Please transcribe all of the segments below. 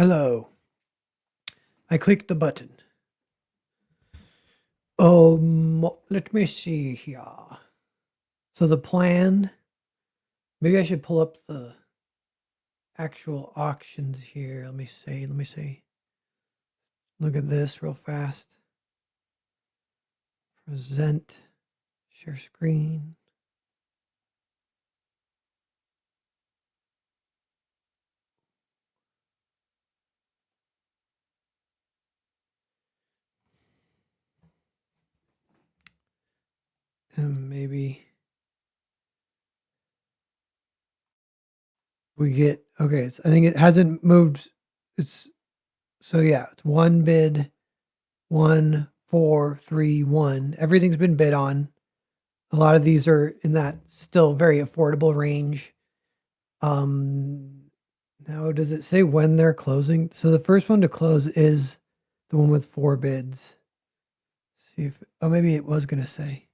Hello. I clicked the button. Let me see here. So the plan, maybe I should pull up the actual auctions here. Let me see. Look at this real fast. Present, share screen. And maybe we get, okay, I think it hasn't moved. It's, so yeah, it's one bid, 1, 4, 3, 1. Everything's been bid on. A lot of these are in that still very affordable range. Um, Now does it say when they're closing? So the first one to close is the one with 4 bids. See if, oh, maybe it was gonna say.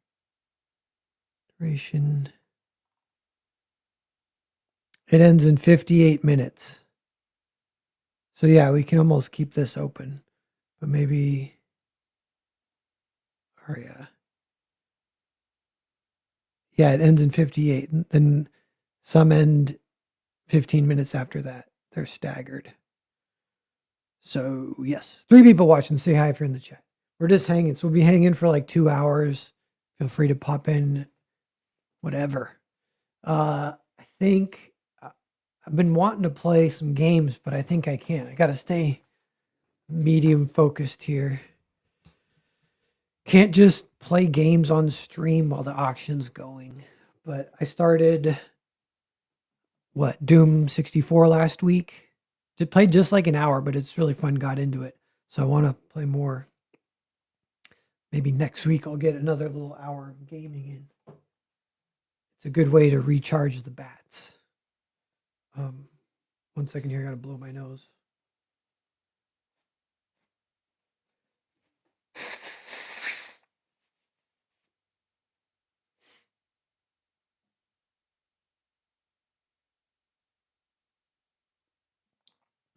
Duration. It ends in 58 minutes. So yeah, we can almost keep this open, but maybe, or yeah. Yeah, it ends in 58. And then some end 15 minutes after that. They're staggered. So yes, 3 people watching. Say hi if you're in the chat. We're just hanging. So we'll be hanging for like 2 hours. Feel free to pop in, whatever. I think I've been wanting to play some games, but I think I can't. I got to stay medium focused here. Can't just play games on stream while the auction's going. But I started Doom 64 last week. It played just like an hour, but it's really fun. Got into it, so I want to play more. Maybe next week I'll get another little hour of gaming in. It's a good way to recharge the bats. 1 second here, I gotta blow my nose.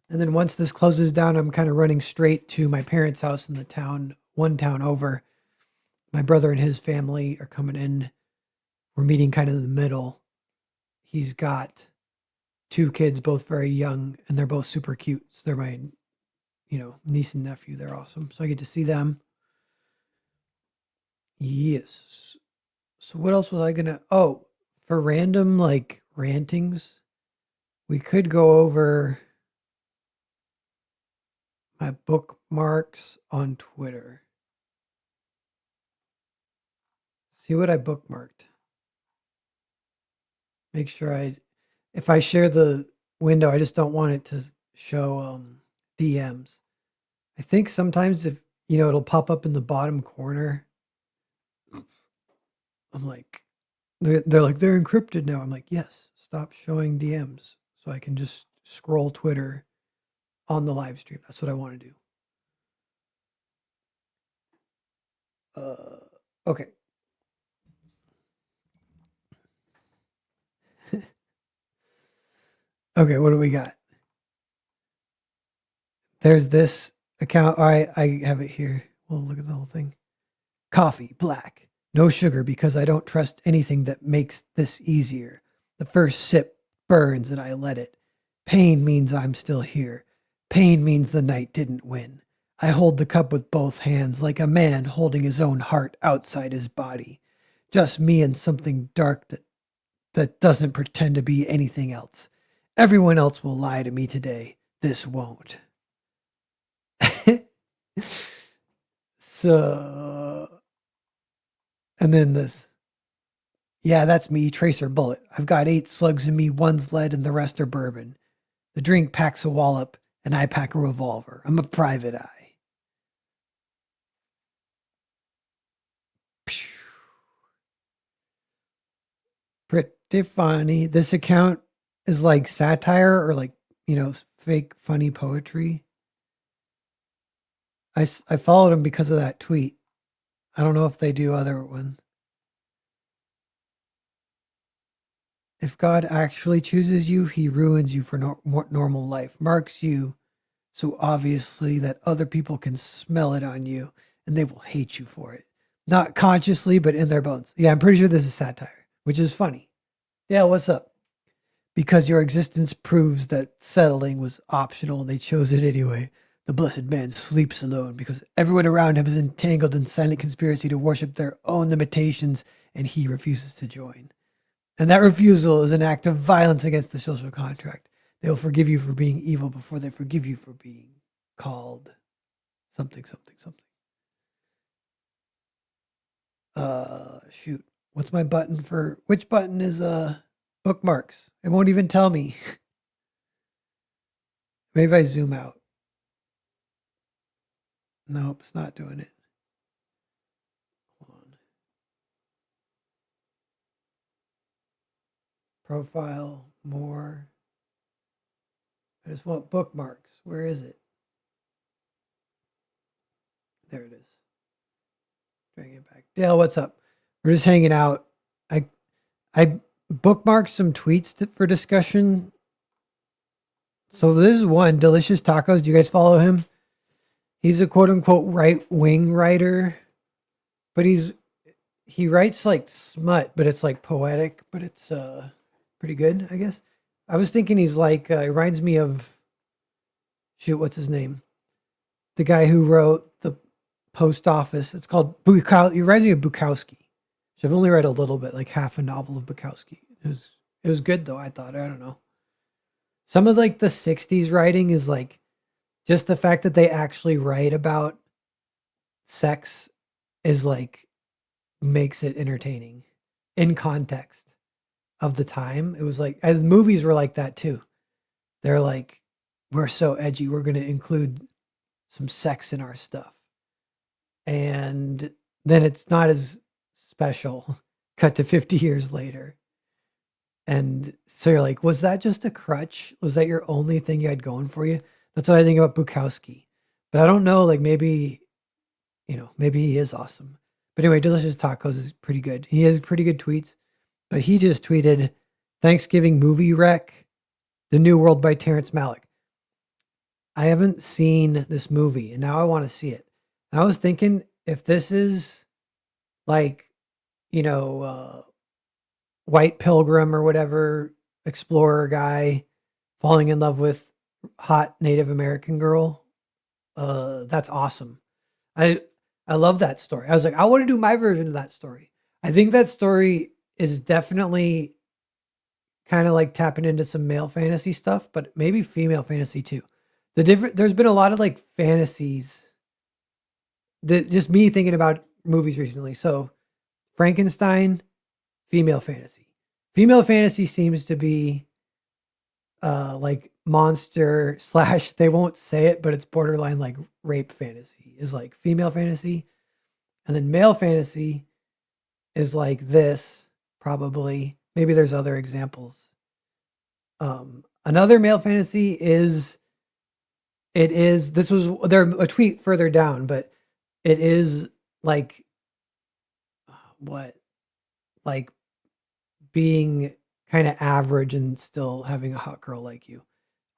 And then once this closes down, I'm kind of running straight to my parents' house in the town, one town over. My brother and his family are coming in. We're meeting kind of in the middle. He's got 2 kids, both very young, and they're both super cute. So they're my, niece and nephew. They're awesome. So I get to see them. Yes. So what else was I gonna? Oh, for random like rantings, we could go over my bookmarks on Twitter. See what I bookmarked. Make sure if I share the window, I just don't want it to show DMs. I think sometimes if it'll pop up in the bottom corner. I'm like, they're like they're encrypted now. I'm like, yes, stop showing DMs so I can just scroll Twitter on the live stream. That's what I want to do. Okay. Okay, what do we got? There's this account. All right, I have it here. Well, look at the whole thing. Coffee, black. No sugar because I don't trust anything that makes this easier. The first sip burns and I let it. Pain means I'm still here. Pain means the night didn't win. I hold the cup with both hands like a man holding his own heart outside his body. Just me and something dark that doesn't pretend to be anything else. Everyone else will lie to me today. This won't. So, and then this. Yeah, that's me, Tracer Bullet. I've got 8 slugs in me, one's lead, and the rest are bourbon. The drink packs a wallop, and I pack a revolver. I'm a private eye. Pretty funny. This account is like satire or like, fake funny poetry. I followed him because of that tweet. I don't know if they do other ones. If God actually chooses you, he ruins you for normal life, marks you so obviously that other people can smell it on you and they will hate you for it. Not consciously, but in their bones. Yeah, I'm pretty sure this is satire, which is funny. Dale, what's up? Because your existence proves that settling was optional and they chose it anyway. The blessed man sleeps alone because everyone around him is entangled in silent conspiracy to worship their own limitations and he refuses to join. And that refusal is an act of violence against the social contract. They will forgive you for being evil before they forgive you for being called something, something, something. Shoot. What's my button for which button is bookmarks? It won't even tell me. Maybe I zoom out. Nope, it's not doing it. Hold on. Profile, more. I just want bookmarks. Where is it? There it is. Bring it back. Dale, what's up? We're just hanging out. I I bookmarked some tweets for discussion. So this is one, Delicious Tacos. Do you guys follow him? He's a quote unquote right wing writer, but he writes like smut, but it's like poetic, but it's pretty good, I guess. I was thinking he's like he reminds me of shoot, what's his name? The guy who wrote the Post Office. It's called Bukowski. He reminds me of Bukowski. So I've only read a little bit, like half a novel of Bukowski. It was good though. I thought I don't know. Some of like the '60s writing is like just the fact that they actually write about sex is like makes it entertaining in context of the time. It was like and movies were like that too. They're like, we're so edgy, we're gonna include some sex in our stuff. And then it's not as special. Cut to 50 years later. And so you're like, was that just a crutch? Was that your only thing you had going for you? That's what I think about Bukowski. But I don't know, like maybe, maybe he is awesome. But anyway, Delicious Tacos is pretty good. He has pretty good tweets. But he just tweeted Thanksgiving movie wreck, The New World by Terrence Malick. I haven't seen this movie and now I want to see it. And I was thinking if this is like, you know, white pilgrim or whatever explorer guy falling in love with hot Native American girl, that's awesome. I I love that story. I was like, I want to do my version of that story. I think that story is definitely kind of like tapping into some male fantasy stuff, but maybe female fantasy too. There's been a lot of like fantasies that just me thinking about movies recently. So Frankenstein, female fantasy. Female fantasy seems to be like monster slash they won't say it, but it's borderline like rape fantasy is like female fantasy. And then male fantasy is like this, probably. Maybe there's other examples. Another male fantasy is it is this was there a tweet further down, but it is like what like being kind of average and still having a hot girl like you.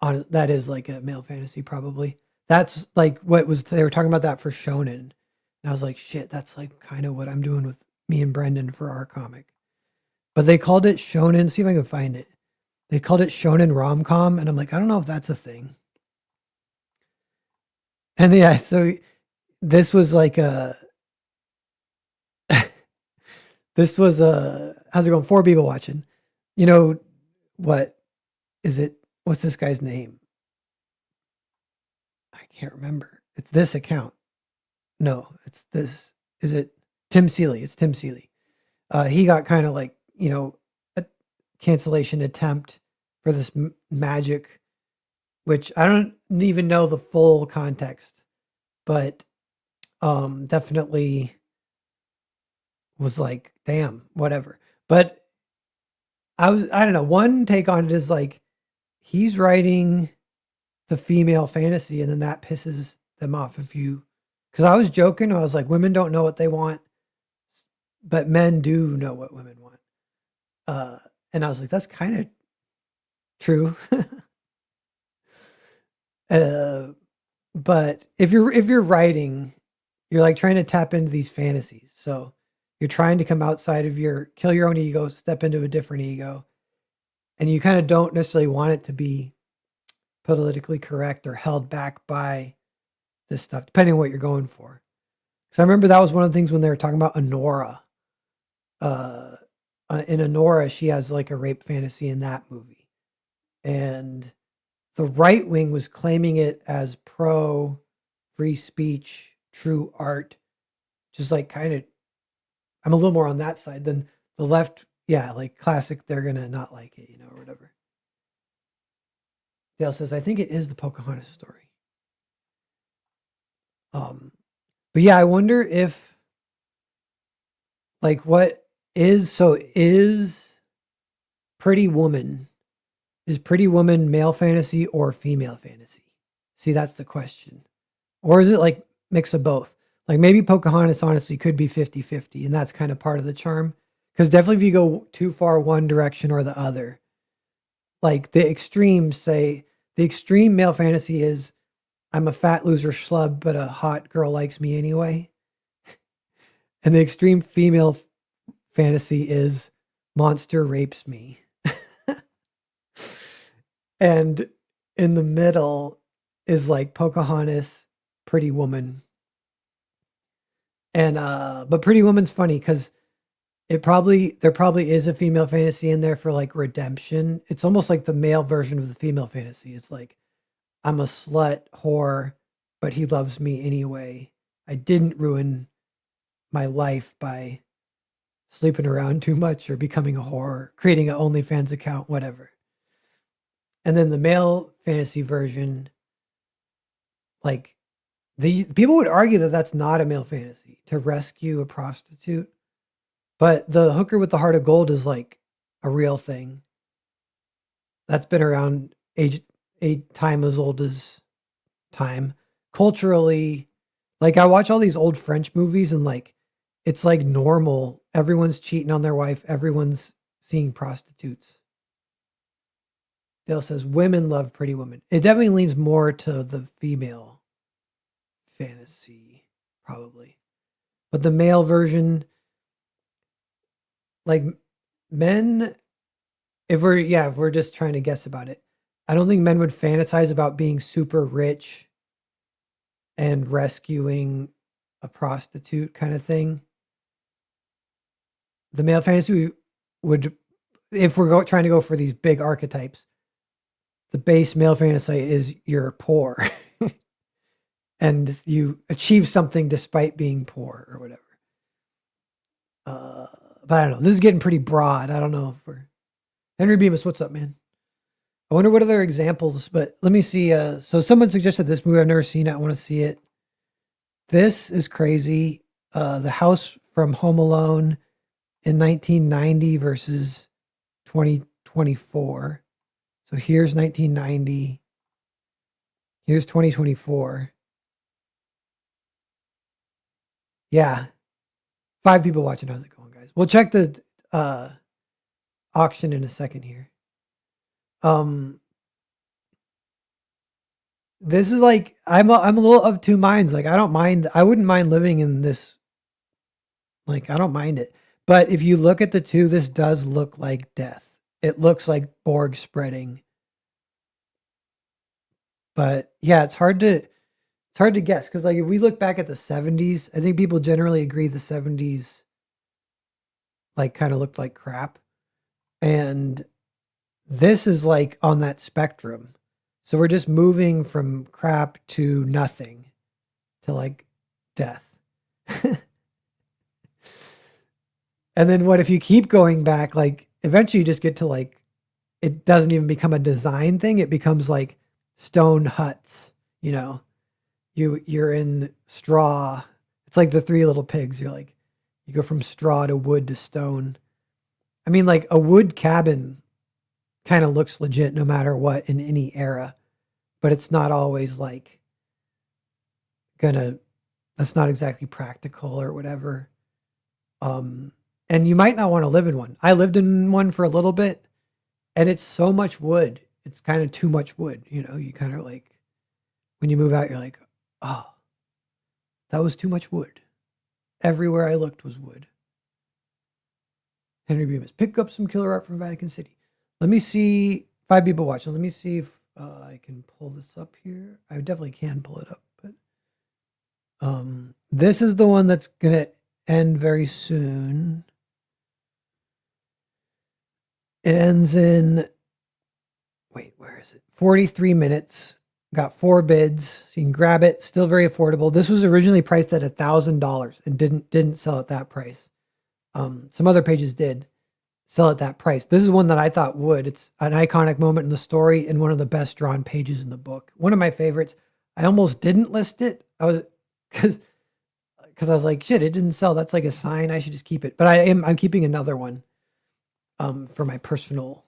On that is like a male fantasy probably. That's like what was they were talking about that for shonen. And I was like, shit, that's like kind of what I'm doing with me and Brendan for our comic. But they called it shonen. See if I can find it. They called it shonen rom com, and I'm like, I don't know if that's a thing. And yeah, so this was like a this was a how's it going? Four people watching. You know what is it? What's this guy's name? I can't remember. It's this account. No, it's this. Is it Tim Seeley? It's Tim Seeley. He got kind of like a cancellation attempt for this magic, which I don't even know the full context, but definitely was like, damn, whatever. But I don't know. One take on it is like he's writing the female fantasy, and then that pisses them off if you. Because I was joking, I was like, women don't know what they want, but men do know what women want. And I was like, that's kind of true. But if you're writing, you're like trying to tap into these fantasies. So you're trying to come outside of your kill your own ego, step into a different ego, and you kind of don't necessarily want it to be politically correct or held back by this stuff, depending on what you're going for. Because I remember that was one of the things when they were talking about Honora. Uh, in Honora, she has like a rape fantasy in that movie, and the right wing was claiming it as pro free speech, true art, just like kind of. I'm a little more on that side than the left. Yeah, like classic. They're gonna not like it, or whatever. Dale says, I think it is the Pocahontas story. Um, but yeah, I wonder if like what is Pretty Woman is Pretty Woman male fantasy or female fantasy? See, that's the question. Or is it like mix of both? Like maybe Pocahontas honestly could be 50-50, and that's kind of part of the charm. Because definitely if you go too far one direction or the other, like the extremes say the extreme male fantasy is I'm a fat loser schlub, but a hot girl likes me anyway. And the extreme female fantasy is monster rapes me. And in the middle is like Pocahontas, Pretty Woman. And but Pretty Woman's funny because there probably is a female fantasy in there for like redemption. It's almost like the male version of the female fantasy. It's like I'm a slut whore, but he loves me anyway. I didn't ruin my life by sleeping around too much or becoming a whore, creating an OnlyFans account, whatever. And then the male fantasy version, like the people would argue that that's not a male fantasy to rescue a prostitute, but the hooker with the heart of gold is like a real thing that's been around a time as old as time. Culturally, like I watch all these old French movies and like it's like normal. Everyone's cheating on their wife. Everyone's seeing prostitutes. Dale says women love Pretty Women. It definitely leans more to the female fantasy, probably. But the male version, like men, if we're just trying to guess about it, I don't think men would fantasize about being super rich and rescuing a prostitute kind of thing. The male fantasy would, if trying to go for these big archetypes, the base male fantasy is you're poor and you achieve something despite being poor or whatever. But I don't know. This is getting pretty broad. I don't know if we're Henry Bemis. What's up, man? I wonder what other examples. But let me see. So someone suggested this movie. I've never seen it. I want to see it. This is crazy. The house from Home Alone in 1990 versus 2024. So here's 1990. Here's 2024. Yeah. 5 people watching. How's it going, guys? We'll check the auction in a second here. This is like I'm a little of two minds. Like I wouldn't mind living in this. Like I don't mind it. But if you look at the two, this does look like death. It looks like Borg spreading. But yeah, it's hard to guess because like if we look back at the 70s, I think people generally agree the 70s like kind of looked like crap. And this is like on that spectrum. So we're just moving from crap to nothing to like death. And then what if you keep going back? Like eventually you just get to like it doesn't even become a design thing. It becomes like stone huts, you know. You're in straw. It's like the Three Little Pigs. You're like you go from straw to wood to stone. I mean like a wood cabin kind of looks legit no matter what in any era, but it's not always like gonna that's not exactly practical or whatever. And you might not want to live in one. I lived in one for a little bit and it's so much wood. It's kind of too much wood, you know. You kind of like when you move out, you're like, Oh, that was too much wood. Everywhere I looked was wood. Henry Bemis, pick up some killer art from Vatican City. Let me see. 5 people watching. Let me see if I can pull this up here. I definitely can pull it up, but this is the one that's gonna end very soon. It ends in, wait, where is it? 43 minutes. Got 4 bids, so you can grab it. Still very affordable. This was originally priced at $1,000 and didn't sell at that price. Some other pages did sell at that price. This is one that I thought would. It's an iconic moment in the story and one of the best drawn pages in the book. One of my favorites. I almost didn't list it. I was because I was like, shit, it didn't sell. That's like a sign. I should just keep it. But I'm keeping another one for my personal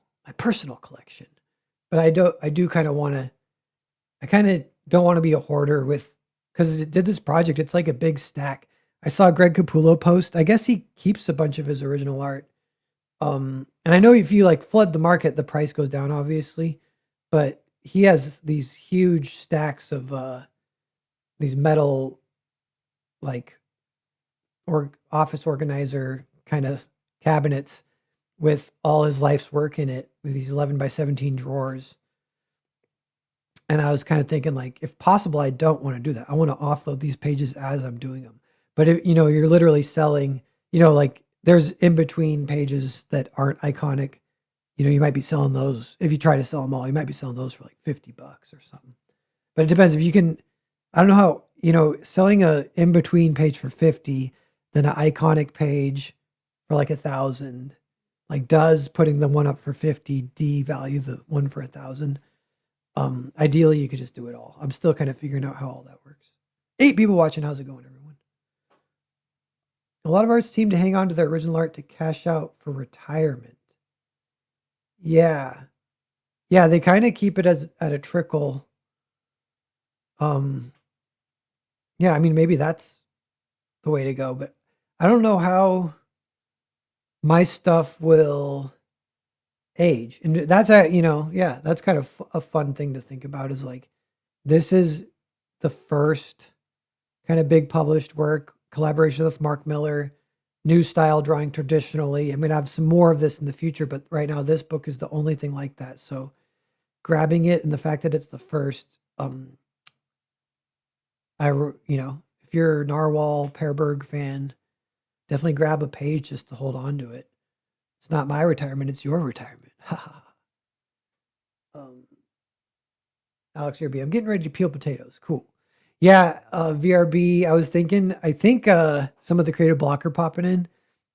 collection. But I do kind of want to. I kind of don't want to be a hoarder with, because it did this project. It's like a big stack. I saw Greg Capullo post. I guess he keeps a bunch of his original art. And I know if you like flood the market, the price goes down, obviously. But he has these huge stacks of these metal, like, or office organizer kind of cabinets with all his life's work in it, with these 11 by 17 drawers. And I was kind of thinking, like, if possible, I don't want to do that. I want to offload these pages as I'm doing them. But if, you're literally selling, like there's in between pages that aren't iconic. You might be selling those. If you try to sell them all, you might be selling those for like $50 or something. But it depends if you can. I don't know how, selling a in between page for 50, then an iconic page for like 1,000. Like, does putting the one up for 50 devalue the one for 1,000? Ideally, you could just do it all. I'm still kind of figuring out how all that works. 8 people watching. How's it going, everyone? A lot of artists seem to hang on to their original art to cash out for retirement. Yeah. Yeah, they kind of keep it as at a trickle. Yeah, I mean, maybe that's the way to go, but I don't know how my stuff will age. And that's yeah, that's kind of a fun thing to think about, is like, this is the first kind of big published work, collaboration with Mark Miller, new style drawing traditionally. I'm going to have some more of this in the future, but right now this book is the only thing like that. So grabbing it, and the fact that it's the first, if you're a Narwhal Pearberg fan, definitely grab a page just to hold on to it. It's not my retirement, it's your retirement. Alex RB, I'm getting ready to peel potatoes. Cool. Yeah, VRB, I think some of the creative block are popping in,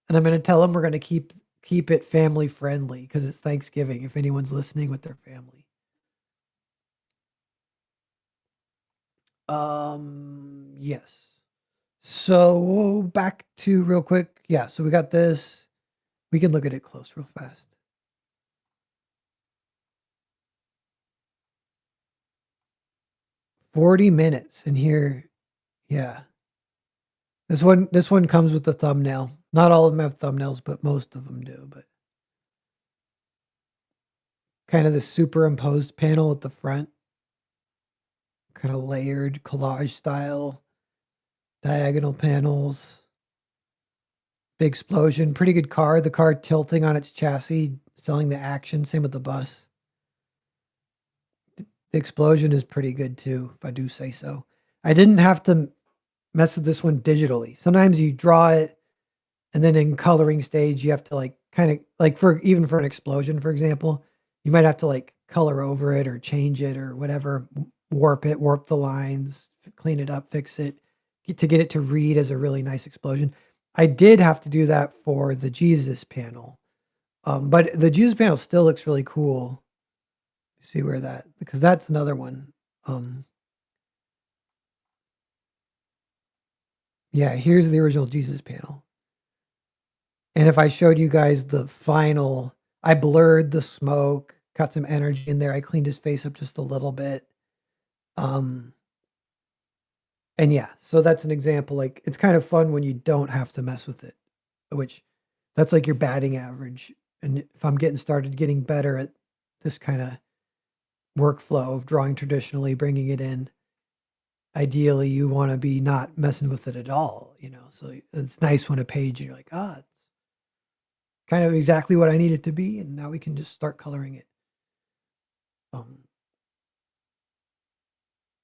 and I'm going to tell them we're going to keep it family friendly because it's Thanksgiving, if anyone's listening with their family. Yes. So back to real quick. Yeah, so we got this. We can look at it close real fast. $40 in here. Yeah. This one comes with the thumbnail. Not all of them have thumbnails, but most of them do. But kind of the superimposed panel at the front, kind of layered collage style, diagonal panels, big explosion, pretty good car. The car tilting on its chassis, selling the action. Same with the bus. The explosion is pretty good too, if I do say so. I didn't have to mess with this one digitally. Sometimes you draw it, and then in coloring stage, you have to like kind of like, for an explosion, for example, you might have to like color over it or change it or whatever, warp the lines, clean it up, fix it, to get it to read as a really nice explosion. I did have to do that for the Jesus panel. But the Jesus panel still looks really cool. See where that, because that's another one. Yeah, here's the original Jesus panel. And if I showed you guys the final, I blurred the smoke, got some energy in there. I cleaned his face up just a little bit. And yeah, so that's an example. Like, it's kind of fun when you don't have to mess with it, which that's like your batting average. And if I'm getting better at this kind of workflow of drawing traditionally, bringing it in, ideally you want to be not messing with it at all, so it's nice when a page you're like, it's kind of exactly what I need it to be, and now we can just start coloring it. um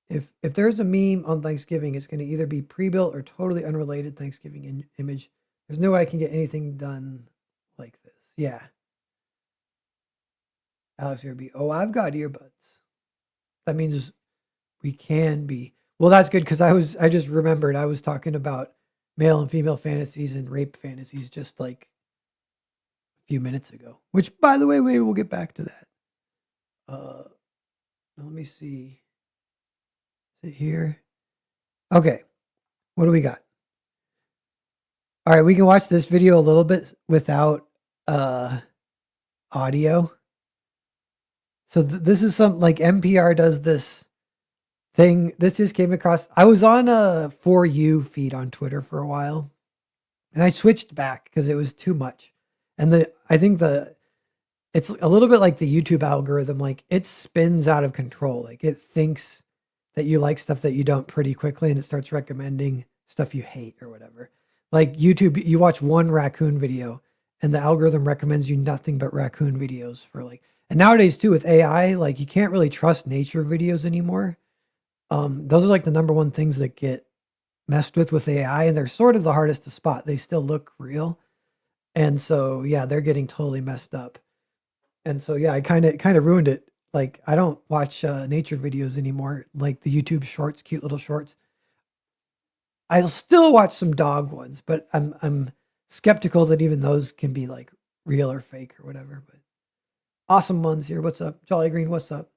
if there's a meme on Thanksgiving, it's going to either be pre-built or totally unrelated Thanksgiving image. There's no way I can get anything done like this. Yeah. Alex here be, oh, I've got earbuds. That means we can be. Well, that's good, because I just remembered I was talking about male and female fantasies and rape fantasies just like a few minutes ago. Which, by the way, maybe we'll get back to that. Let me see. Is it here? Okay. What do we got? All right, we can watch this video a little bit without audio. So this is some, like, NPR does this thing. This just came across. I was on a For You feed on Twitter for a while, and I switched back because it was too much. And I think it's a little bit like the YouTube algorithm. Like, it spins out of control. Like, it thinks that you like stuff that you don't pretty quickly, and it starts recommending stuff you hate or whatever. Like YouTube, you watch one raccoon video and the algorithm recommends you nothing but raccoon videos for like, and nowadays too with AI, like you can't really trust nature videos anymore. Those are like the number one things that get messed with AI, and they're sort of the hardest to spot. They still look real. And so, yeah, they're getting totally messed up. And so, yeah, I kind of ruined it. Like, I don't watch nature videos anymore, like the YouTube shorts, cute little shorts. I'll still watch some dog ones, but I'm skeptical that even those can be like real or fake or whatever. But awesome ones here. What's up? Jolly Green, what's up?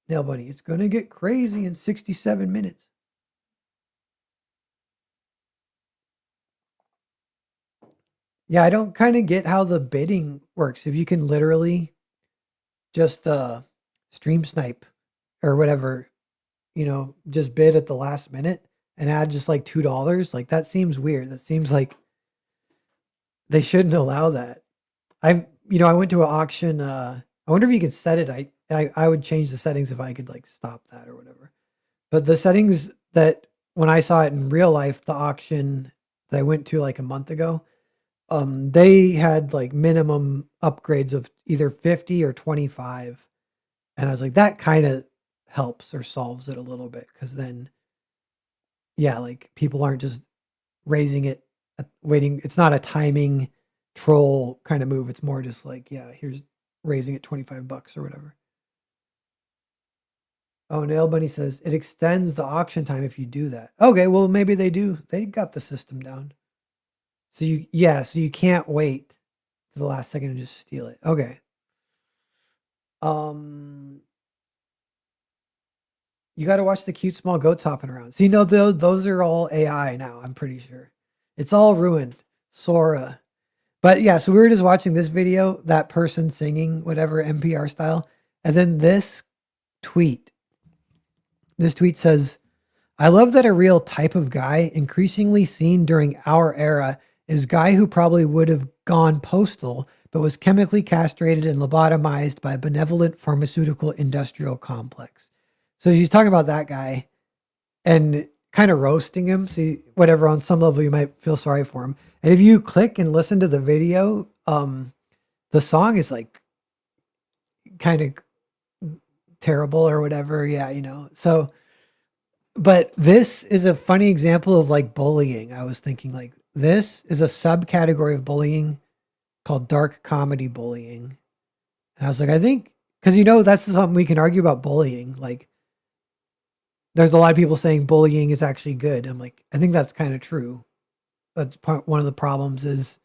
Nail Bunny, it's gonna get crazy in 67 minutes. Yeah, I don't kind of get how the bidding works. If you can literally just stream snipe or whatever, just bid at the last minute and add just like $2, like that seems weird. That seems like they shouldn't allow that. I went to an auction. I wonder if you could set it. I would change the settings if I could like stop that or whatever. But the settings that when I saw it in real life, the auction that I went to like a month ago, they had like minimum upgrades of either 50 or 25. And I was like, that kind of helps or solves it a little bit, because then, yeah, like people aren't just raising it, waiting. It's not a timing troll kind of move. It's more just like, yeah, here's raising it $25 or whatever. Oh, Nail Bunny says it extends the auction time if you do that. Okay, well maybe they do. They got the system down. So you can't wait to the last second and just steal it. Okay. You got to watch the cute small goats hopping around. See, no, those are all AI now. I'm pretty sure it's all ruined. Sora. But yeah, so we were just watching this video, that person singing whatever NPR style, and then this tweet. This tweet says, "I love that a real type of guy increasingly seen during our era is guy who probably would have gone postal, but was chemically castrated and lobotomized by a benevolent pharmaceutical industrial complex." So she's talking about that guy and kind of roasting him. See, whatever, on some level you might feel sorry for him. And if you click and listen to the video, the song is like kind of terrible or whatever. Yeah. So, but this is a funny example of like bullying. I was thinking like this is a subcategory of bullying called dark comedy bullying. And I was like, I think, because that's something we can argue about bullying. Like, there's a lot of people saying bullying is actually good. I'm like, I think that's kind of true. That's one of the problems is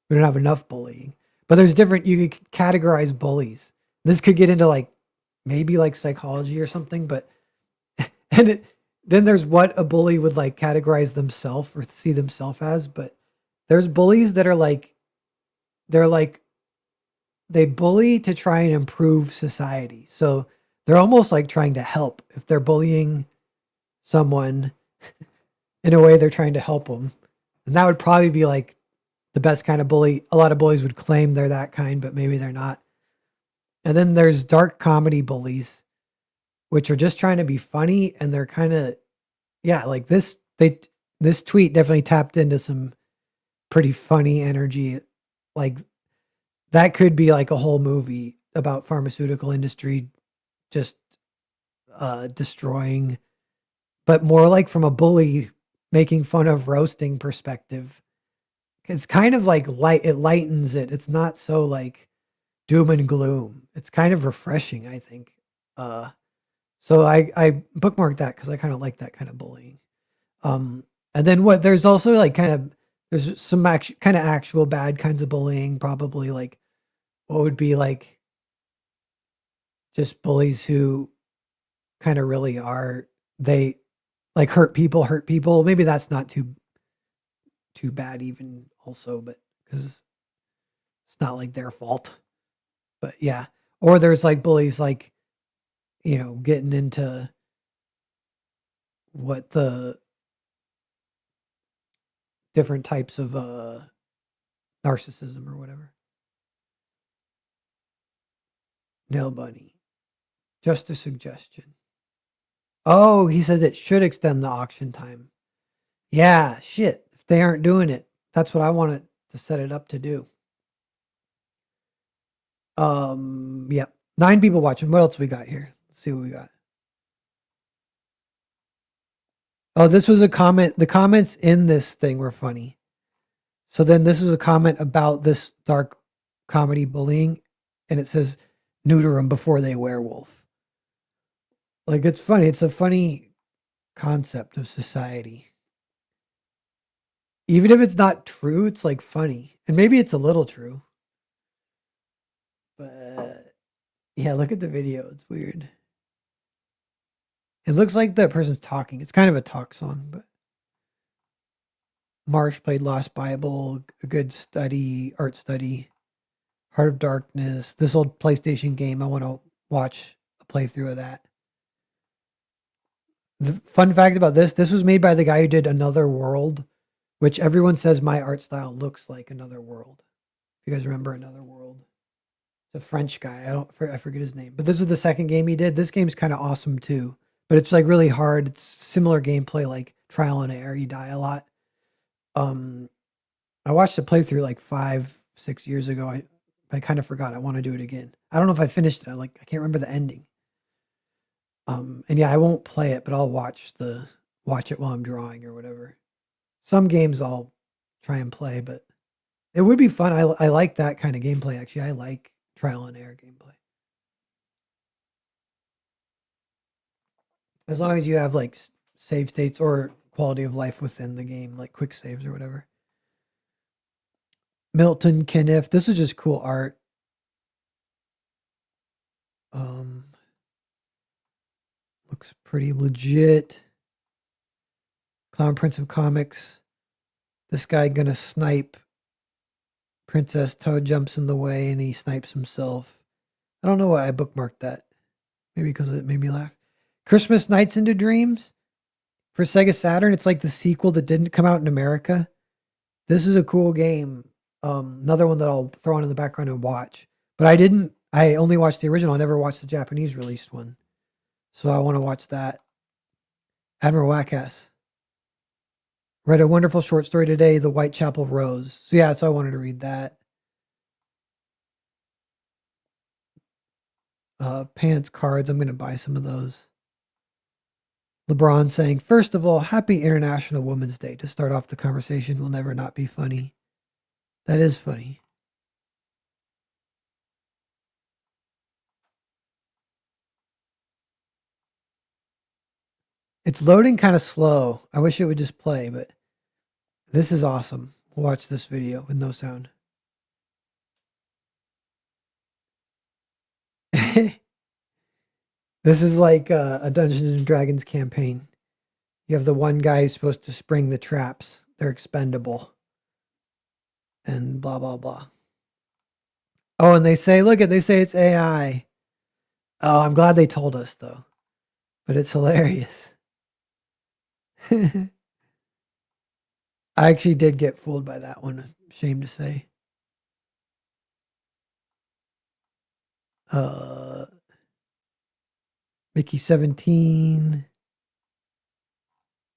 we don't have enough bullying. But there's different, you could categorize bullies. This could get into like maybe like psychology or something, but then there's what a bully would like categorize themselves or see themselves as. But there's bullies that are like, they bully to try and improve society. So they're almost like trying to help. If they're bullying someone in a way, they're trying to help them. And that would probably be like the best kind of bully. A lot of bullies would claim they're that kind, but maybe they're not. And then there's dark comedy bullies. which are just trying to be funny, and they're kind of, yeah, like this tweet definitely tapped into some pretty funny energy. Like that could be like a whole movie about pharmaceutical industry just destroying, but more like from a bully making fun of roasting perspective. It's kind of like light, it lightens it. It's not so like doom and gloom. It's kind of refreshing, I think. Uh, so I bookmarked that because I kind of like that kind of bullying. Um, and then what? There's also like kind of there's some kind of actual bad kinds of bullying. Probably like what would be like just bullies who kind of really are they like hurt people. Maybe that's not too bad even also, but because it's not like their fault. But yeah, or there's like bullies like getting into what the different types of narcissism or whatever. Nail bunny, just a suggestion. Oh, he says it should extend the auction time. Yeah, shit. If they aren't doing it, that's what I wanted to set it up to do. Yeah. 9 people watching. What else we got here? Let's see what we got. Oh, this was a comment. The comments in this thing were funny. So then this was a comment about this dark comedy bullying, and it says, neuter them before they werewolf. Like, it's funny. It's a funny concept of society. Even if it's not true, it's like funny. And maybe it's a little true. But yeah, look at the video. It's weird. It looks like that person's talking. It's kind of a talk song, but Marsh played Lost Bible, a good study, art study, Heart of Darkness, this old PlayStation game. I want to watch a playthrough of that. The fun fact about this was made by the guy who did Another World, which everyone says my art style looks like Another World. If you guys remember Another World. It's a French guy. I forget his name. But this was the second game he did. This game's kind of awesome too. But it's like really hard. It's similar gameplay like Trial and Error. You die a lot. Um I watched a playthrough like 5, 6 years ago. I kind of forgot. I want to do it again. I don't know if I finished it. I can't remember the ending. And yeah, I won't play it, but I'll watch it while I'm drawing or whatever. Some games I'll try and play, but it would be fun. I like that kind of gameplay actually. I like trial and error gameplay. As long as you have like save states or quality of life within the game, like quick saves or whatever. Milton Kniff. This is just cool art. Um, looks pretty legit. Clown Prince of Comics. This guy gonna snipe. Princess Toad jumps in the way and he snipes himself. I don't know why I bookmarked that. Maybe because it made me laugh. Christmas Nights into Dreams for Sega Saturn. It's like the sequel that didn't come out in America. This is a cool game. Another one that I'll throw on in the background and watch. But I didn't. I only watched the original. I never watched the Japanese released one. So I want to watch that. Admiral Wackass. Read a wonderful short story today, The Whitechapel Rose. So yeah, so I wanted to read that. Pants cards. I'm going to buy some of those. LeBron saying, first of all, happy International Women's Day. To start off the conversation will never not be funny. That is funny. It's loading kind of slow. I wish it would just play, but this is awesome. We'll watch this video with no sound. This is like a Dungeons and Dragons campaign. You have the one guy who's supposed to spring the traps. They're expendable. And blah, blah, blah. Oh, and they say, look at, they say it's AI. Oh, I'm glad they told us though. But it's hilarious. I actually did get fooled by that one. Shame to say. Uh, Mickey 17.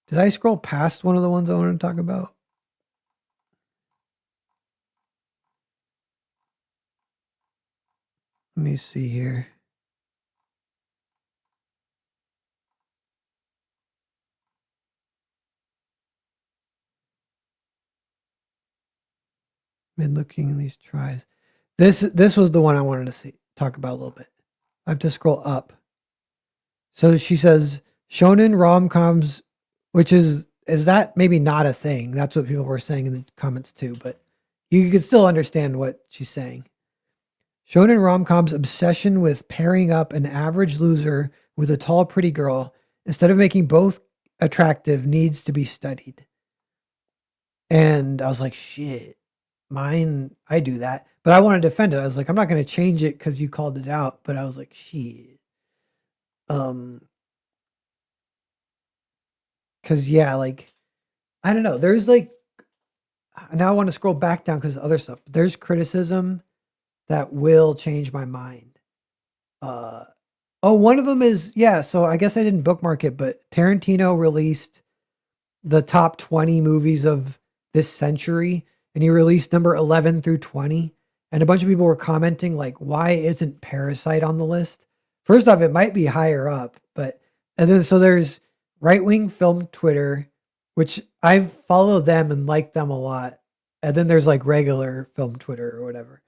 Did I scroll past one of the ones I wanted to talk about? Let me see here. Been looking at these tries. This was the one I wanted to talk about a little bit. I have to scroll up. So she says shonen rom coms, which is that maybe not a thing? That's what people were saying in the comments too, but you can still understand what she's saying. Shonen rom coms obsession with pairing up an average loser with a tall, pretty girl instead of making both attractive needs to be studied. And I was like, shit, mine, I do that. But I want to defend it. I was like, I'm not going to change it because you called it out. But I was like, shit. Um, because yeah, like, I don't know. There's like, now I want to scroll back down because other stuff. There's criticism that will change my mind. Uh, oh, one of them is, yeah. So I guess I didn't bookmark it, but Tarantino released the top 20 movies of this century, and he released number 11 through 20. And a bunch of people were commenting, like, why isn't Parasite on the list? First off, it might be higher up, but, and then so there's right wing film Twitter, which I follow them and like them a lot. And then there's like regular film Twitter or whatever.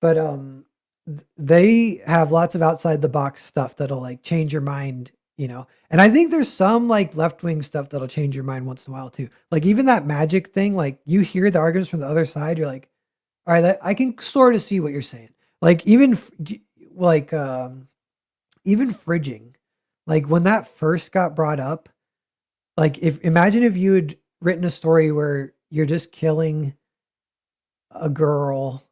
But they have lots of outside the box stuff that'll like change your mind, you know. And I think there's some like left wing stuff that'll change your mind once in a while too. Like even that magic thing, like you hear the arguments from the other side, you're like, all right, I can sort of see what you're saying. Like like even fridging, like when that first got brought up, like if imagine if you had written a story where you're just killing a girl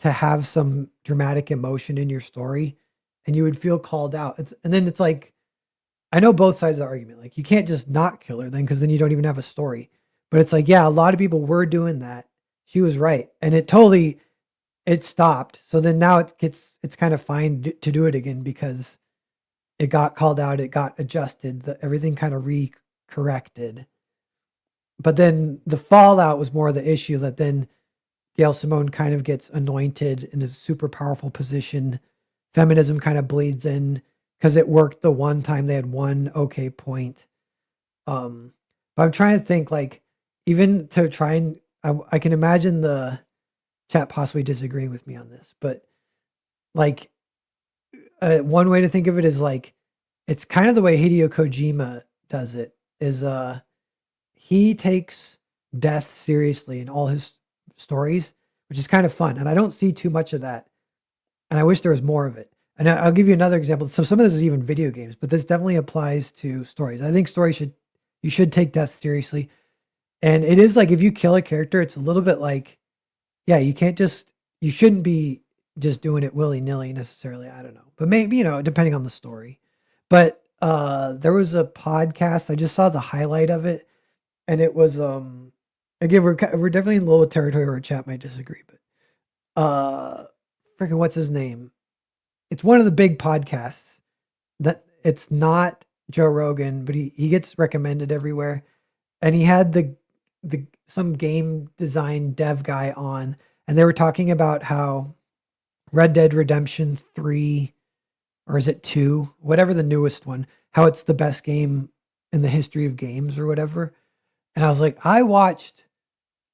to have some dramatic emotion in your story and you would feel called out. And then it's like, I know both sides of the argument. Like you can't just not kill her then because then you don't even have a story. But it's like, yeah, a lot of people were doing that. She was right. And it stopped. So then now it's kind of fine to do it again because it got called out, it got adjusted, everything kind of corrected. But then the fallout was more the issue that then Gail Simone kind of gets anointed in a super powerful position. Feminism kind of bleeds in because it worked the one time they had one okay point. But I'm trying to think like even to try and I can imagine the chat possibly disagreeing with me on this, but like one way to think of it is like it's kind of the way Hideo Kojima does it is he takes death seriously in all his stories, which is kind of fun. And I don't see too much of that. And I wish there was more of it. And I'll give you another example. So some of this is even video games, but this definitely applies to stories. I think you should take death seriously. And it is like if you kill a character, it's a little bit like, yeah, you shouldn't be just doing it willy nilly necessarily. I don't know. But maybe, depending on the story. But there was a podcast, I just saw the highlight of it and it was again we're definitely in low territory where chat might disagree, but freaking what's his name? It's one of the big podcasts that it's not Joe Rogan, but he gets recommended everywhere, and he had the some game design dev guy on, and they were talking about how Red Dead Redemption 3 or is it 2, whatever the newest one, how it's the best game in the history of games or whatever. And I was like, I watched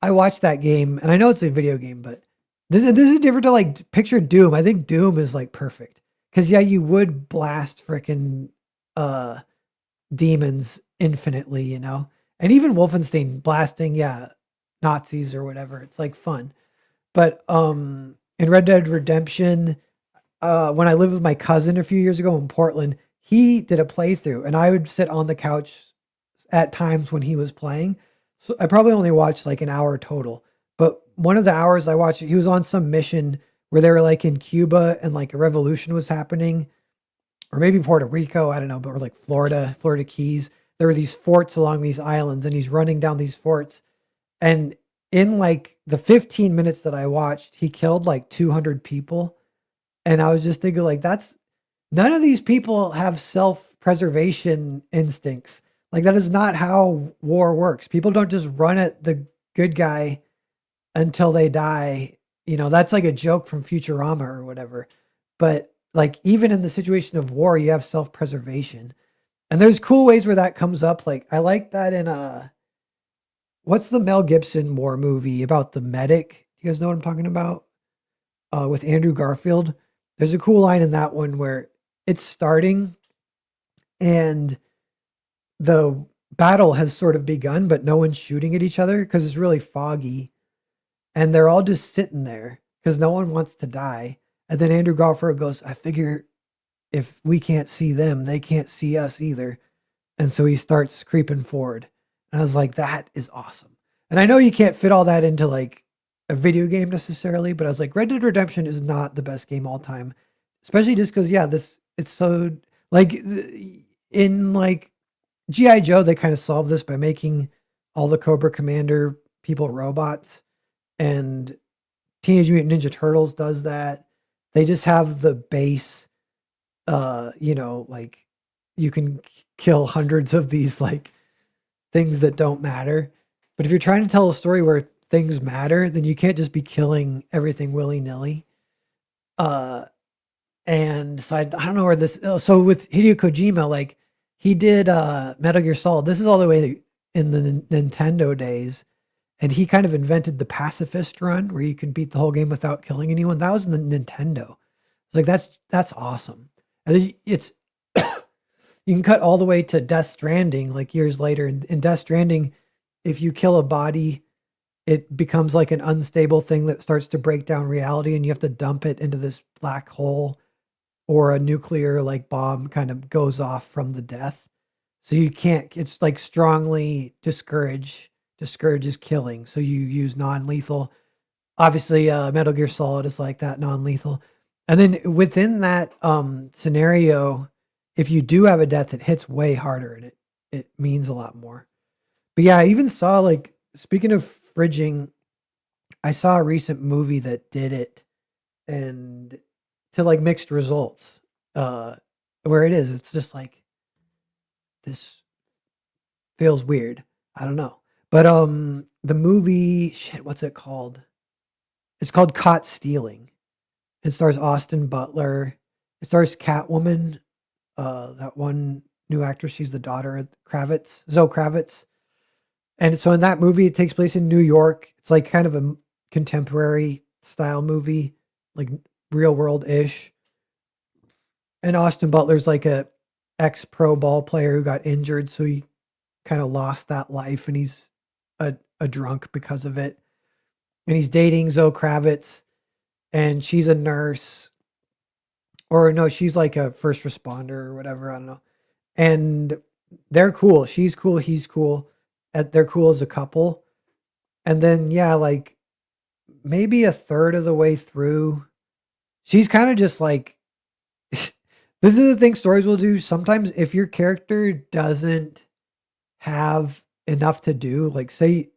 that game, and I know it's a video game, but this is different to like picture Doom. I think Doom is like perfect because yeah, you would blast freaking uh demons infinitely, and even Wolfenstein blasting, yeah, Nazis or whatever. It's like fun, but in Red Dead Redemption, when I lived with my cousin a few years ago in Portland, he did a playthrough, and I would sit on the couch at times when he was playing. So I probably only watched like an hour total. But one of the hours I watched, he was on some mission where they were like in Cuba and like a revolution was happening, or maybe Puerto Rico, I don't know, but we're like Florida Keys. There were these forts along these islands, and he's running down these forts. And in like the 15 minutes that I watched, he killed like 200 people. And I was just thinking, like, none of these people have self-preservation instincts. Like that is not how war works. People don't just run at the good guy until they die. You know, that's like a joke from Futurama or whatever. But like even in the situation of war, you have self-preservation. And there's cool ways where that comes up. Like I like that in what's the Mel Gibson war movie about the medic? You guys know what I'm talking about? With Andrew Garfield. There's a cool line in that one where it's starting and the battle has sort of begun, but no one's shooting at each other because it's really foggy. And they're all just sitting there because no one wants to die. And then Andrew Garfield goes, I figure if we can't see them, they can't see us either. And so he starts creeping forward. And I was like, that is awesome. And I know you can't fit all that into like a video game necessarily, but I was like, Red Dead Redemption is not the best game all time, especially just because, yeah, this it's so like in like GI Joe, they kind of solved this by making all the Cobra Commander people robots, and Teenage Mutant Ninja Turtles does that. They just have the base, like you can kill hundreds of these like things that don't matter. But if you're trying to tell a story where things matter, then you can't just be killing everything willy nilly. Uh, and so I don't know where this. Oh, so with Hideo Kojima, like he did Metal Gear Solid. This is all the way in the Nintendo days, and he kind of invented the pacifist run where you can beat the whole game without killing anyone. That was in the Nintendo. It's like that's awesome. And then it's you can cut all the way to Death Stranding, like years later. In Death Stranding, if you kill a body, it becomes like an unstable thing that starts to break down reality, and you have to dump it into this black hole, or a nuclear like bomb kind of goes off from the death. So you can't. It's like strongly discourages killing. So you use non-lethal. Obviously, Metal Gear Solid is like that, non-lethal. And then within that scenario, if you do have a death, it hits way harder and it means a lot more. But yeah, I even saw like speaking of fridging, I saw a recent movie that did it and to like mixed results. Where it's just like this feels weird. I don't know. But the movie shit, what's it called? It's called Caught Stealing. It stars Austin Butler. It stars Catwoman, that one new actress. She's the daughter of Kravitz, Zoe Kravitz. And so in that movie, it takes place in New York. It's like kind of a contemporary style movie, like real world ish. And Austin Butler's like a ex pro ball player who got injured, so he kind of lost that life, and he's a drunk because of it. And he's dating Zoe Kravitz, and she's a nurse, or no, she's like a first responder or whatever. I don't know. And they're cool. She's cool. He's cool. They're cool as a couple. And then yeah, like maybe a third of the way through, she's kind of just like this is the thing stories will do. Sometimes if your character doesn't have enough to do, like say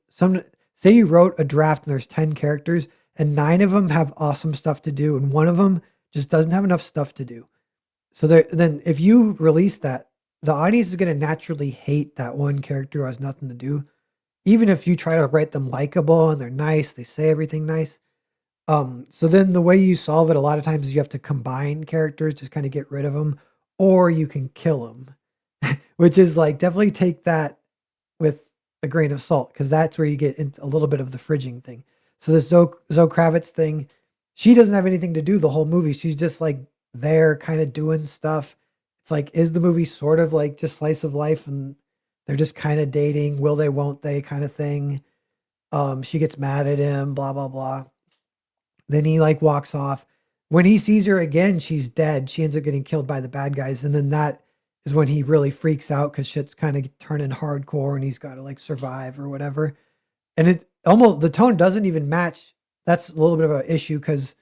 you wrote a draft and there's 10 characters and 9 of them have awesome stuff to do and one of them just doesn't have enough stuff to do. So then if you release that, the audience is going to naturally hate that one character who has nothing to do. Even if you try to write them likable and they're nice, they say everything nice. So then the way you solve it a lot of times is you have to combine characters, just kind of get rid of them, or you can kill them, which is like definitely take that with a grain of salt because that's where you get into a little bit of the fridging thing. So this Zoe Kravitz thing, she doesn't have anything to do the whole movie. She's just like there kind of doing stuff. It's like, is the movie sort of like just slice of life and they're just kind of dating, will they, won't they kind of thing. She gets mad at him, blah, blah, blah. Then he like walks off. When he sees her again, she's dead. She ends up getting killed by the bad guys. And then that is when he really freaks out because shit's kind of turning hardcore and he's got to like survive or whatever. And it almost, the tone doesn't even match. That's a little bit of an issue because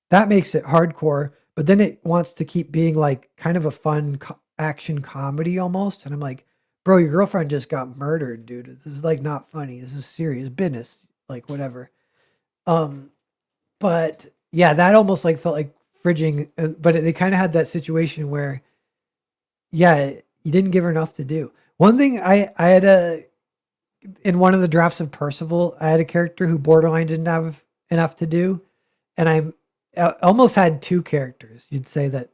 that makes it hardcore, but then it wants to keep being like kind of a fun action comedy almost. And I'm like, bro, your girlfriend just got murdered, dude. This is like not funny. This is serious business, like whatever. Um, but yeah, that almost like felt like fridging, but they kind of had that situation where, yeah, you didn't give her enough to do. One thing I had a in one of the drafts of Percival, I had a character who borderline didn't have enough to do, and I almost had two characters. You'd say that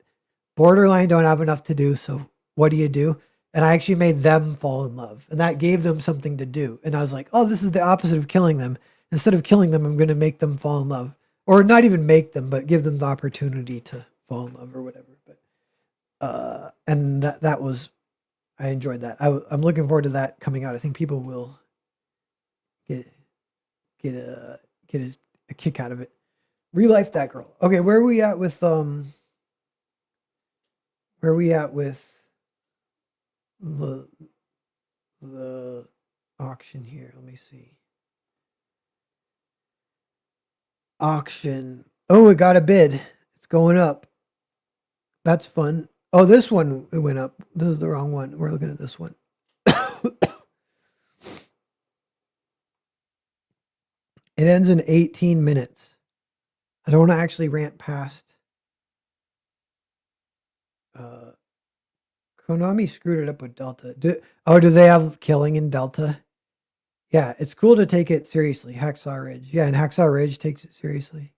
borderline don't have enough to do, so what do you do? And I actually made them fall in love, and that gave them something to do. And I was like, oh, this is the opposite of killing them. Instead of killing them, I'm going to make them fall in love, or not even make them, but give them the opportunity to fall in love or whatever. But and that was I enjoyed that. I'm looking forward to that coming out. I think people will get get a a kick out of it. Real life that girl. Okay, where are we at with the the auction here? Let me see. Auction. Oh, it got a bid. It's going up. That's fun. Oh, this one it went up. This is the wrong one. We're looking at this one. It ends in 18 minutes. I don't want to actually rant past. Uh, Konami screwed it up with Delta. Do they have killing in Delta? Yeah, it's cool to take it seriously. Hacksaw Ridge. Yeah, and Hacksaw Ridge takes it seriously.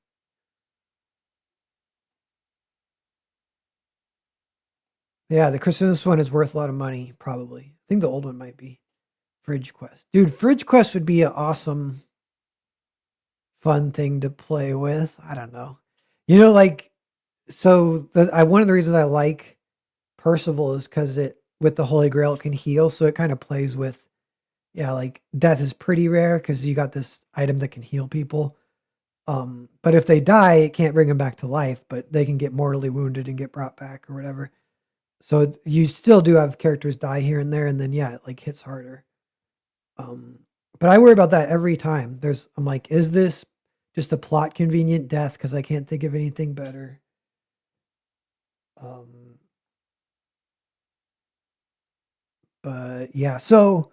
Yeah, the Christmas one is worth a lot of money, probably. I think the old one might be. Fridge Quest. Dude, Fridge Quest would be an awesome, fun thing to play with. I don't know. Like, so one of the reasons I like Percival is because it, with the Holy Grail, it can heal. So it kind of plays with, yeah, like death is pretty rare because you got this item that can heal people. But if they die, it can't bring them back to life, but they can get mortally wounded and get brought back or whatever. So you still do have characters die here and there, and then yeah, it like hits harder. Um, but I worry about that every time. I'm like, is this just a plot convenient death because I can't think of anything better? Um, but yeah, so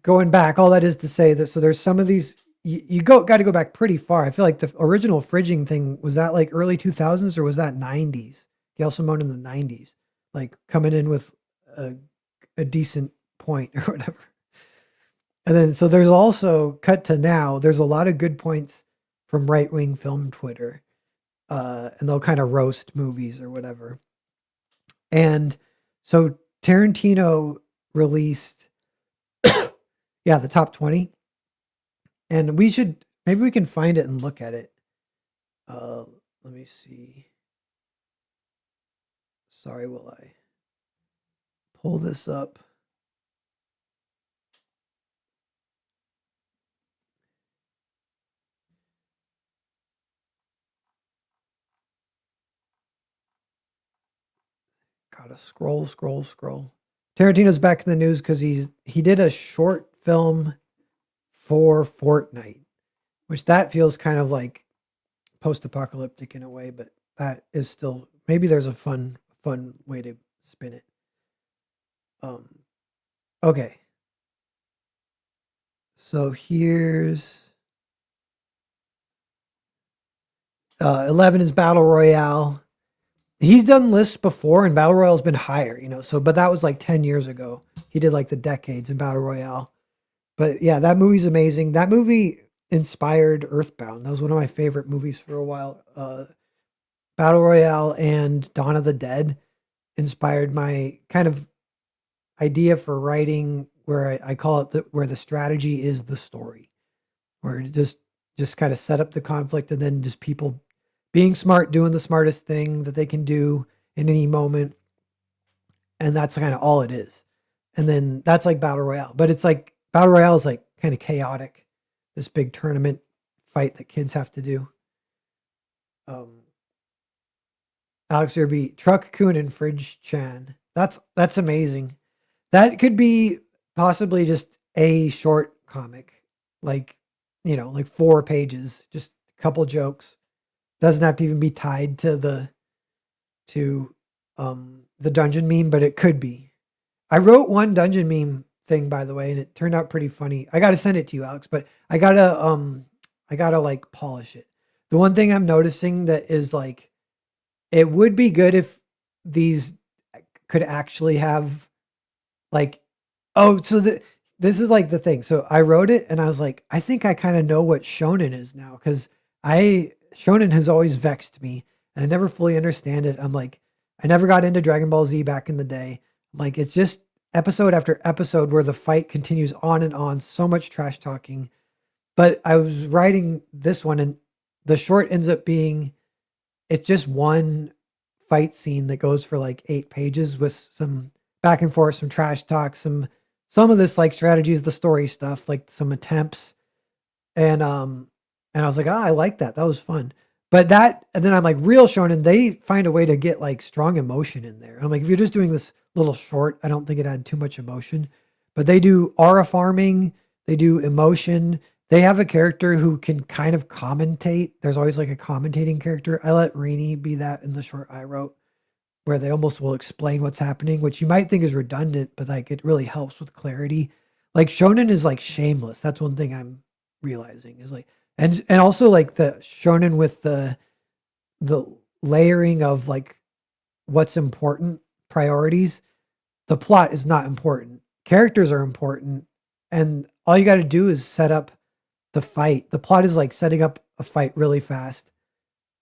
going back, all that is to say that so there's some of these you got to go back pretty far. I feel like the original fridging thing was that like early 2000s or was that 90s? Gail Simone in the 90s, like coming in with a, a decent point or whatever. And then so there's also cut to now. There's a lot of good points from right wing film Twitter, and they'll kind of roast movies or whatever. And so Tarantino released, yeah, the top 20. And maybe we can find it and look at it. Let me see. Sorry, will I pull this up? Gotta scroll. Tarantino's back in the news because he did a short film for Fortnite, which that feels kind of like post-apocalyptic in a way, but that is still maybe there's a fun way to spin it. Okay. So here's 11 is Battle Royale. He's done lists before, and Battle Royale's been higher, So, but that was like 10 years ago. He did like the decades in Battle Royale. But yeah, that movie's amazing. That movie inspired Earthbound. That was one of my favorite movies for a while. Battle Royale and Dawn of the Dead inspired my kind of idea for writing, where I call it where the strategy is the story, where it just kind of set up the conflict and then just people being smart, doing the smartest thing that they can do in any moment. And that's kind of all it is. And then that's like Battle Royale. But it's like Battle Royale is like kind of chaotic, this big tournament fight that kids have to do. Alex Irby, Truck Coon and Fridge Chan. That's amazing. That could be possibly just a short comic, like like 4 pages, just a couple jokes. Doesn't have to even be tied to the dungeon meme, but it could be. I wrote one dungeon meme thing, by the way, and it turned out pretty funny. I got to send it to you, Alex, but I gotta like polish it. The one thing I'm noticing that is like It would be good if these could actually have like, oh, so this is like the thing. So I wrote it and I was like, I think I kind of know what shonen is now because I shonen has always vexed me and I never fully understand it. I'm like, I never got into Dragon Ball Z back in the day. I'm like, it's just episode after episode where the fight continues on, so much trash talking. But I was writing this one and the short ends up being it's just one fight scene that goes for like 8 pages with some back and forth, some trash talk, some of this like strategies, the story stuff, like some attempts. And I was like, "Ah, I like that. That was fun." But that and then I'm like, real shonen, they find a way to get like strong emotion in there. I'm like, if you're just doing this little short, I don't think it had too much emotion. But they do aura farming, they do emotion. They have a character who can kind of commentate. There's always like a commentating character. I let Rini be that in the short I wrote, where they almost will explain what's happening, which you might think is redundant, but like it really helps with clarity. Like shonen is like shameless. That's one thing I'm realizing is like and also like the shonen with the layering of like what's important, priorities. The plot is not important. Characters are important, and all you got to do is set up the fight. The plot is like setting up a fight really fast,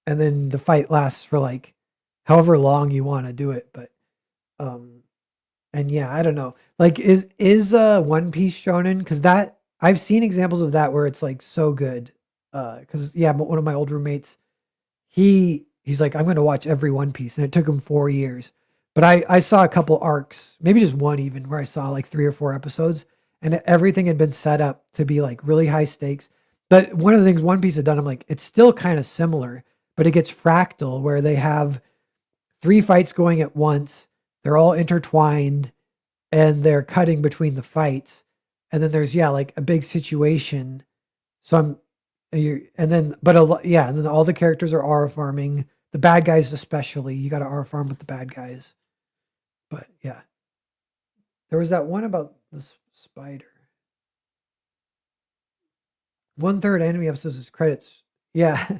and then the fight lasts for like however long you want to do it. But um, and yeah, I don't know. Like, is One Piece shonen? Because that I've seen examples of that where it's like so good. Because yeah, one of my old roommates, he's like, I'm going to watch every One Piece, and it took him 4 years. But I saw a couple arcs, maybe just one even, where I saw like 3 or 4 episodes, and everything had been set up to be like really high stakes. But one of the things One Piece had done, I'm like, it's still kind of similar, but it gets fractal where they have 3 fights going at once. They're all intertwined and they're cutting between the fights. And then there's, yeah, like a big situation. So and then, but yeah, and then all the characters are aura farming. The bad guys, especially, you got to aura farm with the bad guys. But yeah, there was that one about the spider. 1/3 anime episodes is credits. Yeah.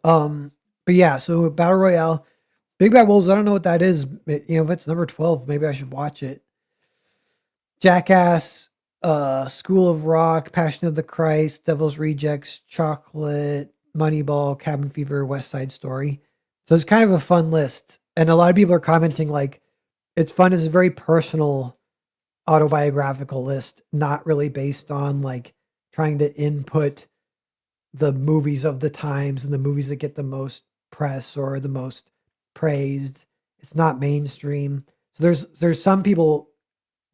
um, but yeah, so Battle Royale, Big Bad Wolves, I don't know what that is. If it's number 12, maybe I should watch it. Jackass, School of Rock, Passion of the Christ, Devil's Rejects, Chocolate, Moneyball, Cabin Fever, West Side Story. So it's kind of a fun list. And a lot of people are commenting like it's fun. It's a very personal autobiographical list, not really based on like trying to input the movies of the times and the movies that get the most press or the most praised. It's not mainstream. So there's some people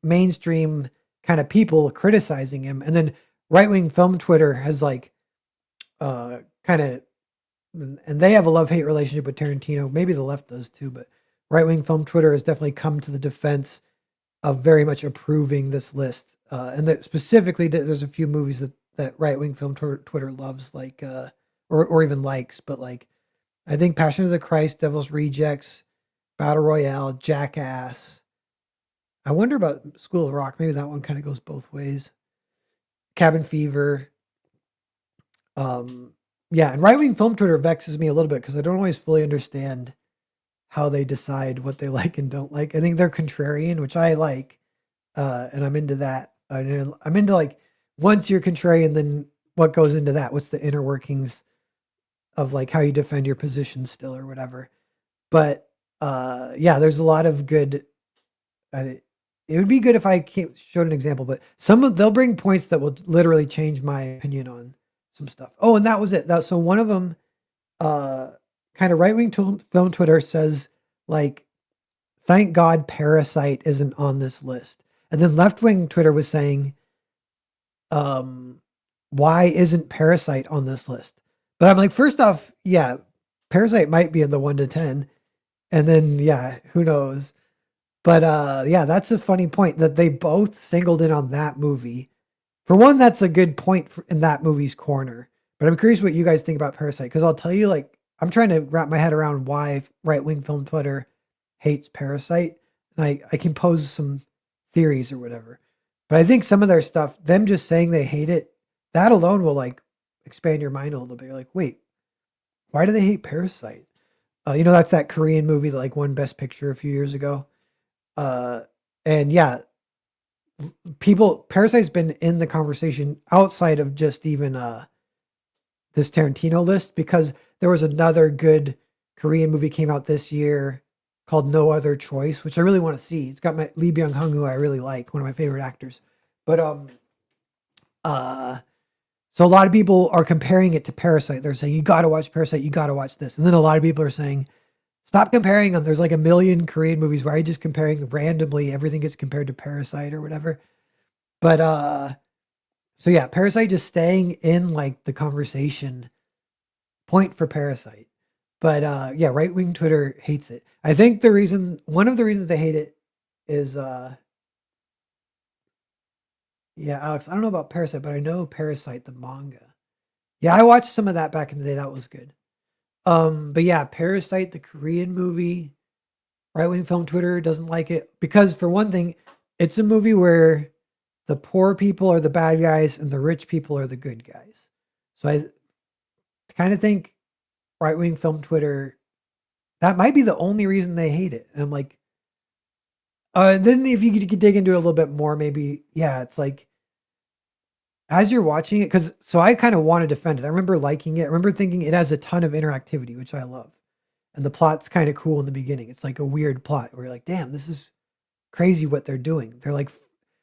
mainstream kind of people criticizing him, and then right wing film Twitter has like kind of, and they have a love hate relationship with Tarantino. Maybe the left does too, but right wing film Twitter has definitely come to the defense of very much approving this list, and that specifically there's a few movies that right wing film Twitter loves, like or even likes, but like I think Passion of the Christ, Devil's Rejects, Battle Royale, Jackass. I wonder about School of Rock. Maybe that one kind of goes both ways. Cabin Fever. Um, yeah, and right wing film Twitter vexes me a little bit because I don't always fully understand how they decide what they like and don't like. I think they're contrarian, which I like, and I'm into that. I'm into like once you're contrarian, then what goes into that? What's the inner workings of like how you defend your position still or whatever. But yeah, there's a lot of good. Uh, it would be good if showed an example, but they'll bring points that will literally change my opinion on some stuff. Oh, and that was it. So one of them, uh, kind of right wing film Twitter says like, "Thank God Parasite isn't on this list," and then left wing Twitter was saying, um, "Why isn't Parasite on this list?" But I'm like, first off, yeah, Parasite might be in the 1 to 10, and then yeah, who knows? But yeah, that's a funny point that they both singled in on that movie. For one, that's a good point in that movie's corner. But I'm curious what you guys think about Parasite because I'll tell you, like, I'm trying to wrap my head around why right wing film Twitter hates Parasite. And I can pose some theories or whatever. But I think some of their stuff, them just saying they hate it, that alone will like expand your mind a little bit. You're like, wait, why do they hate Parasite? That's that Korean movie that like won Best Picture a few years ago. Uh, and yeah, Parasite's been in the conversation outside of just even this Tarantino list because there was another good Korean movie came out this year called No Other Choice, which I really want to see. It's got my Lee Byung Hun, who I really like, one of my favorite actors. But uh so a lot of people are comparing it to Parasite. They're saying you got to watch Parasite, you got to watch this. And then a lot of people are saying stop comparing them. There's like a million Korean movies where I just comparing randomly everything gets compared to Parasite or whatever. But so yeah, Parasite just staying in like the conversation point for Parasite. But yeah, right wing Twitter hates it. I think one of the reasons they hate it is yeah, Alex, I don't know about Parasite, but I know Parasite the manga. Yeah, I watched some of that back in the day. That was good. But yeah, Parasite the Korean movie, right wing film Twitter doesn't like it because for one thing, it's a movie where the poor people are the bad guys and the rich people are the good guys. So I kind of think right wing film Twitter that might be the only reason they hate it. And I'm like, then if you could dig into it a little bit more, maybe yeah, it's like as you're watching it, because so I kind of want to defend it. I remember liking it. I remember thinking it has a ton of interactivity, which I love, and the plot's kind of cool in the beginning. It's like a weird plot where you're like, damn, this is crazy what they're doing. They're like,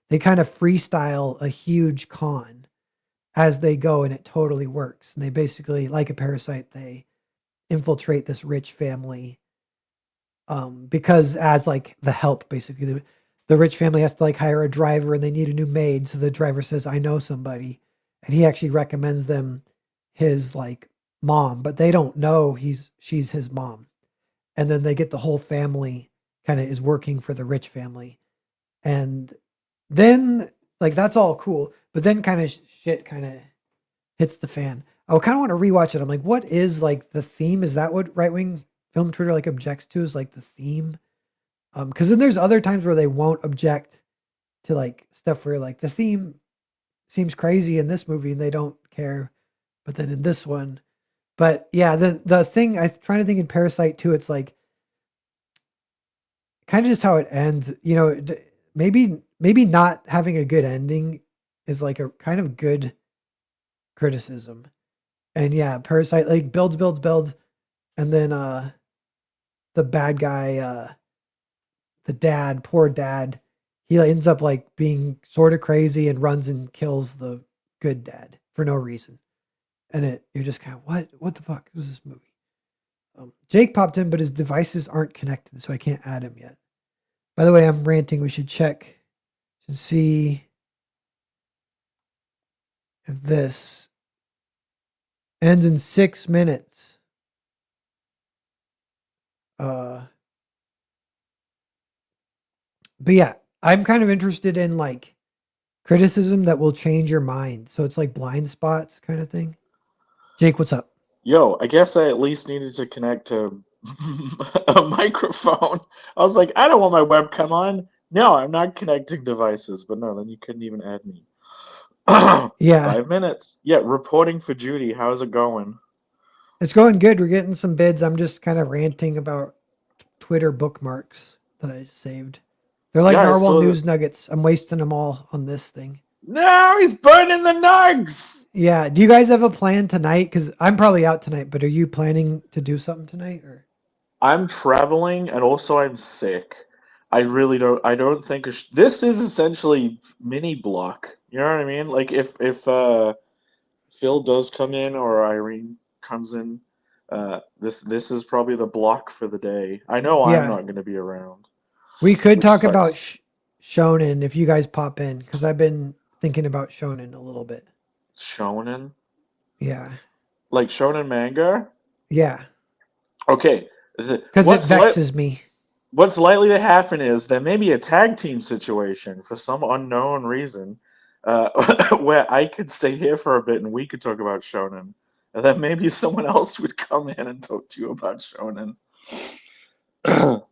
they kind of freestyle a huge con as they go, and it totally works. And they basically, like a parasite, they infiltrate this rich family because as like the help basically the rich family has to like hire a driver and they need a new maid, so the driver says I know somebody, and he actually recommends them his like mom, but they don't know she's his mom. And then they get the whole family kind of is working for the rich family, and then like that's all cool, but then kind of shit kind of hits the fan. I kind of want to rewatch it. I'm like, what is like the theme? Is that what right wing film Twitter like objects to? Is like the theme? Because then there's other times where they won't object to like stuff where like the theme seems crazy in this movie and they don't care, but then in this one, but yeah, the thing I'm trying to think in Parasite too, it's like kind of just how it ends. Maybe not having a good ending is like a kind of good criticism. And yeah, Parasite like builds, and then the bad guy, the dad, poor dad, he ends up like being sort of crazy and runs and kills the good dad for no reason. And you're just kind of what the fuck was this movie? Jake popped in, but his devices aren't connected, so I can't add him yet. By the way, I'm ranting. We should check to see if this ends in 6 minutes. But yeah, I'm kind of interested in like criticism that will change your mind. So it's like blind spots kind of thing. Jake, what's up? Yo, I guess I at least needed to connect to a microphone. I was like, I don't want my webcam on. No, I'm not connecting devices. But no, then you couldn't even add me. Yeah, 5 minutes. Yeah, reporting for Judy. How's it going? it's going good. We're getting some bids. I'm just kind of ranting about Twitter bookmarks that I saved. They're like Yeah, I narwhal saw that. news nuggets. I'm wasting them all on this thing. No, he's burning the nugs. Yeah. Do you guys have a plan tonight? Because I'm probably out tonight, but are you planning to do something tonight? Or I'm traveling and also I'm sick. I really don't. I don't think this is essentially mini block. You know what I mean? Like if Phil does come in or Irene comes in, this is probably the block for the day. I know I'm yeah, not going to be around, we could which talk about sucks. Shonen if you guys pop in, because I've been thinking about Shonen a little bit. Shonen, Yeah, like shonen manga. yeah, Okay, because it vexes me. what's likely to happen is there may be a tag team situation for some unknown reason, where I could stay here for a bit and we could talk about shonen, and then maybe someone else would come in and talk to you about shonen. Oh,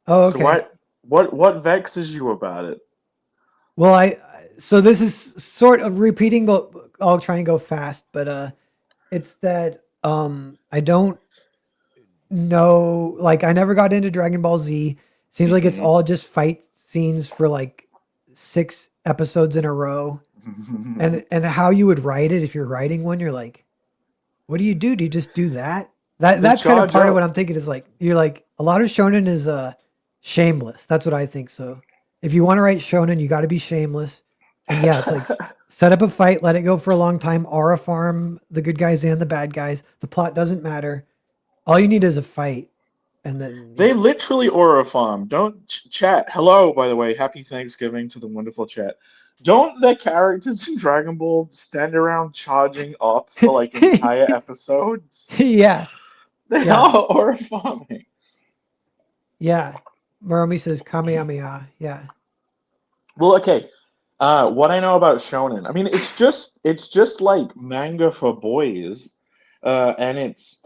So okay. what vexes you about it? Well, I so this is sort of repeating, but I'll try and go fast. But It's that I don't know, like I never got into Dragon Ball Z. Seems like it's Hmm. all just fight scenes for like 6 episodes in a row. And how you would write it if you're writing one, you're like, what do you do? Do you just do that? They That's kind of charge part of what up. I'm thinking is like you're like a lot of shonen is shameless. That's what I think. So if you want to write shonen, you got to be shameless. And yeah, it's like set up a fight, let it go for a long time, aura farm the good guys and the bad guys. The plot doesn't matter. All you need is a fight, and then They yeah. literally aura farm. Don't chat. Hello, by the way. Happy Thanksgiving to the wonderful chat. Don't the characters in Dragon Ball stand around charging up for like entire episodes? Yeah, They yeah, are aura farming. yeah. Moromi says Kamehameha. Yeah, Well, okay. What I know about shonen, I mean, it's just like manga for boys, and it's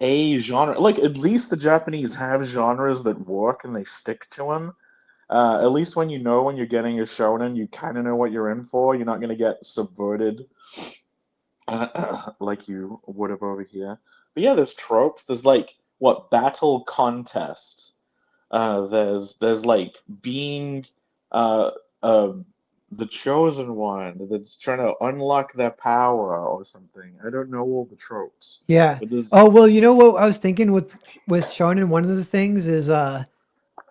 a genre. Like at least the Japanese have genres that work and they stick to them. At least when you're getting a shonen, you kind of know what you're in for. You're not going to get subverted like you would have over here. But yeah, there's tropes. There's like what battle contest. There's like being uh, uh, the chosen one that's trying to unlock their power or something. I don't know all the tropes, yeah. but there's Oh well, you know what I was thinking with shonen. One of the things is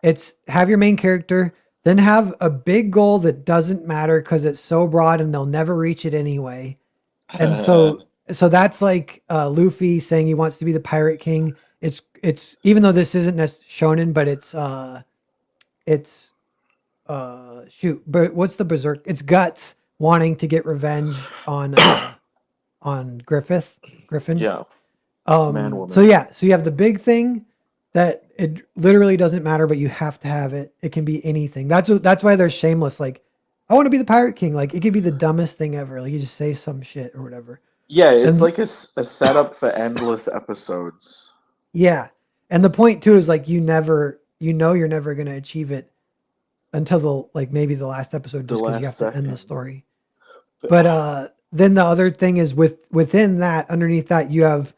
it's have your main character, then have a big goal that doesn't matter because it's so broad and they'll never reach it anyway. And so that's like Luffy saying he wants to be the Pirate King. It's even though this isn't shonen, but it's shoot, but what's the berserk? It's Guts wanting to get revenge on Griffin. yeah, man, So woman. yeah, so you have the big thing that it literally doesn't matter, but you have to have it. It can be anything. That's why they're shameless. Like, I want to be the Pirate King. Like, it could be the dumbest thing ever. Like, you just say some shit or whatever. Yeah, it's And like a setup for endless episodes. yeah, and the point too is like you know, you're never gonna achieve it until the like maybe the last episode, The just because you last have to end the second. story. But, But then the other thing is within that, underneath that, you have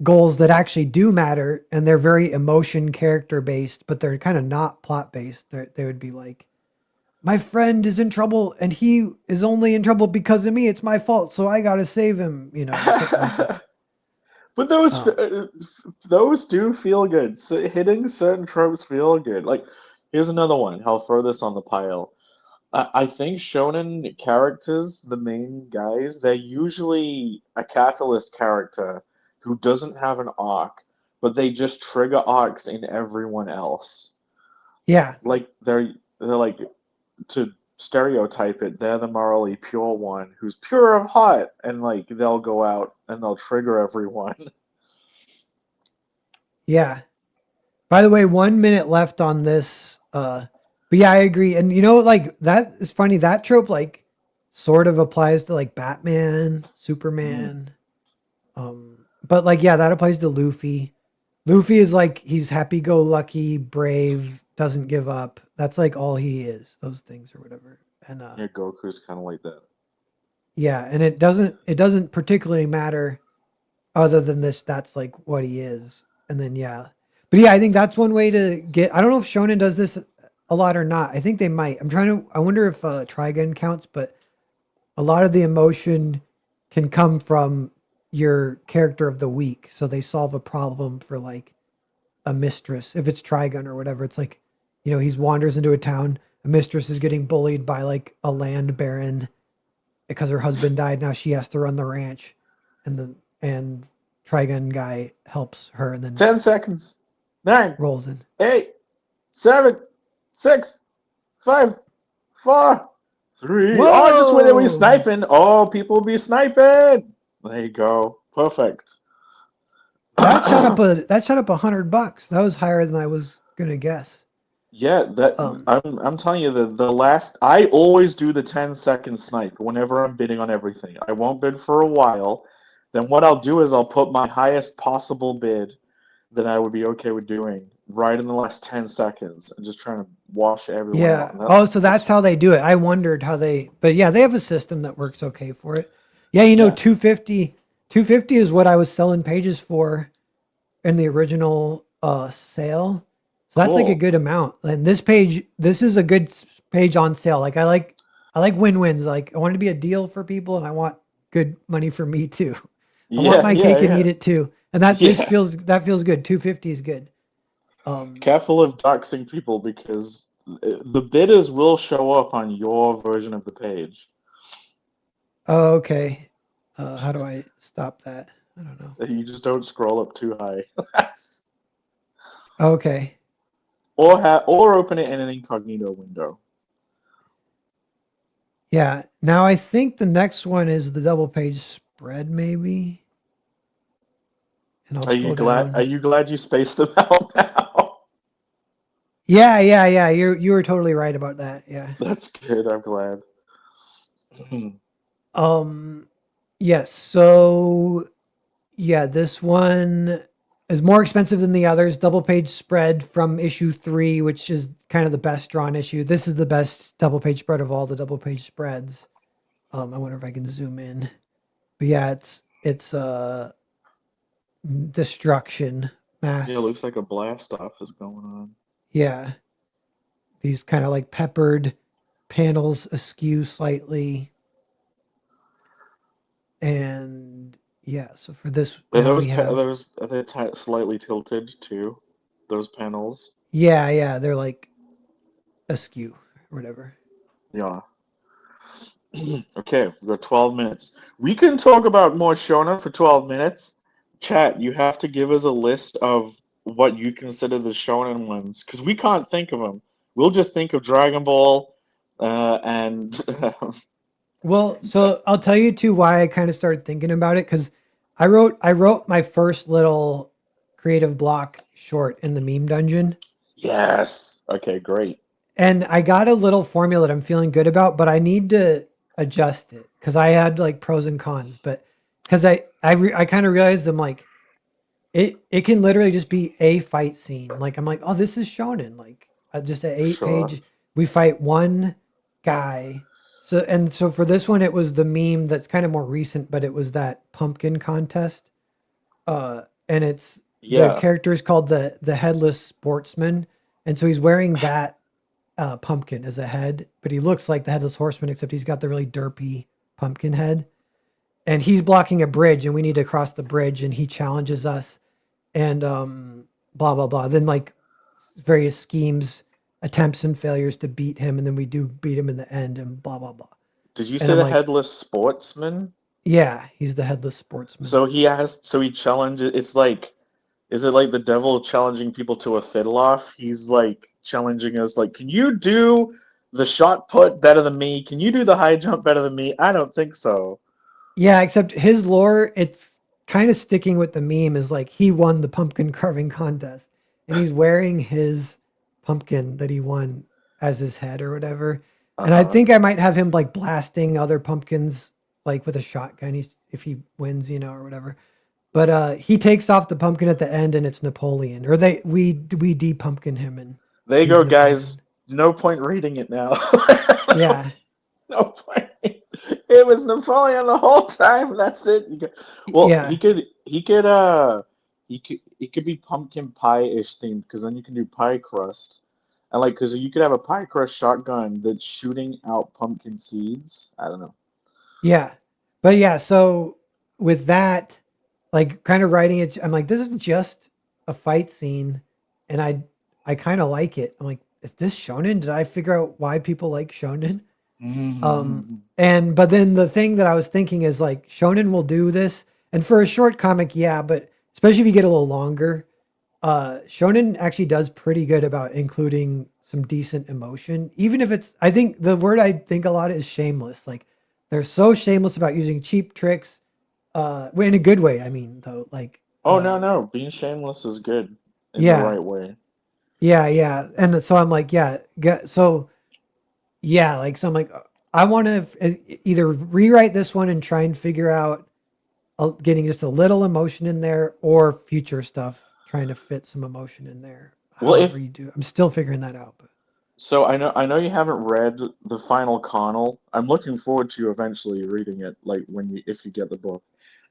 goals that actually do matter and they're very emotion character based, but they're kind of not plot based. They would be like, my friend is in trouble and he is only in trouble because of me. It's my fault, so I gotta save him. You know, something like that. but those Um, those do feel good. So hitting certain tropes feel good. Like here's another one. I'll throw this on the pile. I think shonen characters, the main guys, they're usually a catalyst character who doesn't have an arc, but they just trigger arcs in everyone else. yeah, Like they're like to stereotype it, they're the morally pure one who's pure of heart, and like they'll go out and they'll trigger everyone. yeah. By the way, 1 minute left on this. But yeah, I agree. And you know, like that is funny. That trope like sort of applies to like Batman, Mm. Superman. But like yeah, that applies to Luffy. Luffy is like he's happy go lucky, brave, doesn't give up. That's like all he is, those things or whatever. And Yeah, Goku's kind of like that. yeah, and it doesn't particularly matter other than this that's like what he is. And then yeah. But yeah, I think that's one way to get I don't know if Shonen does this a lot or not. I think they might. I wonder if Trigun counts, but a lot of the emotion can come from your character of the week. So they solve a problem for like a mistress. If it's Trigun or whatever, it's like, he wanders into a town. A mistress is getting bullied by like a land baron because her husband died. Now she has to run the ranch, and Trigun guy helps her and then 10 seconds. Nine, rolls in. 8, 7, 6, 5, 4, 3. Oh, just when they were Whoa! sniping. Oh, people be sniping. There you go. Perfect. That shot up $100. That was higher than I was gonna guess. Yeah, that Um, I'm telling you the last I always do the 10-second snipe whenever I'm bidding on everything. I won't bid for a while. Then what I'll do is I'll put my highest possible bid that I would be okay with doing right in the last 10 seconds and just trying to wash everyone out. yeah. And Oh, so that's that's how they do it. I wondered how they, but yeah, they have a system that works okay for it. Yeah, yeah. 250 250 is what I was selling pages for in the original sale. So that's like a Cool. good amount. And this is a good page on sale. Like I like win-wins. Like I want it to be a deal for people and I want good money for me too. I want Yeah, my yeah, cake and yeah. eat it too. And Yeah. that feels good. 250 is good. Um Careful of doxing people because the bidders will show up on your version of the page. oh, okay. How do I stop that? I don't know. You just don't scroll up too high. Okay. Or open it in an incognito window. Yeah. Now I think the next one is the double page spread maybe. And I'll scroll Are down. you glad you spaced them out now? Yeah, yeah, yeah. You were totally right about that. Yeah. That's good. I'm glad. Um yes, so yeah, this one is more expensive than the others. Double page spread from issue 3, which is kind of the best drawn issue. This is the best double page spread of all the double page spreads. I wonder if I can zoom in. But yeah, it's destruction Yeah, it mass. looks like a blast off is going on. Yeah. These kind of like peppered panels askew slightly. And yeah, so for this Are now we have are they slightly tilted too? Those panels? yeah, yeah, they're like askew or whatever. Yeah. Okay, we've got 12 minutes. We can talk about more Shonen for 12 minutes. Chat, you have to give us a list of what you consider the Shonen ones, because we can't think of them. We'll just think of Dragon Ball, and Well, so I'll tell you too why I kind of started thinking about it because I wrote my first little creative block short in the meme dungeon. yes. Okay, great. And I got a little formula that I'm feeling good about, but I need to adjust it because I had like pros and cons. But because I kind of realized I'm like it can literally just be a fight scene. Like I'm like, oh, this is shonen. Like just an eight Sure. page. We fight one guy. So for this one, it was the meme that's kind of more recent, but it was that pumpkin contest. And it's the Yeah. character is called the headless sportsman, and so he's wearing that pumpkin as a head, but he looks like the headless horseman except he's got the really derpy pumpkin head, and he's blocking a bridge, and we need to cross the bridge, and he challenges us, and blah blah blah. Then like various schemes, attempts and failures to beat him, and then we do beat him in the end, and blah blah blah. Did you And say I'm the like, headless sportsman? yeah, he's the headless sportsman. So he challenges. It's like, is it like the devil challenging people to a fiddle off? He's like challenging us, like, can you do the shot put better than me? Can you do the high jump better than me? I don't think so. Yeah, except his lore, it's kind of sticking with the meme is like he won the pumpkin carving contest and he's wearing his pumpkin that he won as his head or whatever. And I Uh-huh. think I might have him like blasting other pumpkins like with a shotgun if he wins, or whatever. But he takes off the pumpkin at the end and it's Napoleon. Or we de-pumpkin him and There you he's go, guys. Napoleon. No point reading it now. Yeah. No point. It was Napoleon the whole time. That's it. Well, Yeah. he could be pumpkin pie-ish themed because then you can do pie crust, and like because you could have a pie crust shotgun that's shooting out pumpkin seeds. I don't know. Yeah. But yeah, so with that, like kind of writing it, I'm like, this is just a fight scene, and I kind of like it. I'm like, is this shonen? Did I figure out why people like shonen? And but then the thing that I was thinking is like shonen will do this, and for a short comic, yeah, but especially if you get a little longer, shonen actually does pretty good about including some decent emotion, even if it's. I think the word I think a lot is shameless. Like they're so shameless about using cheap tricks, in a good way. I mean, though, like, Oh no, no, being shameless is good in the yeah, right way. yeah, yeah, and so I'm like, yeah, so yeah, like, so I'm like, I want to either rewrite this one and try and figure out getting just a little emotion in there, or future stuff trying to fit some emotion in there. Well, However if you do, I'm still figuring that out. But so, I know you haven't read the final Connell. I'm looking forward to you eventually reading it, like when you if you get the book.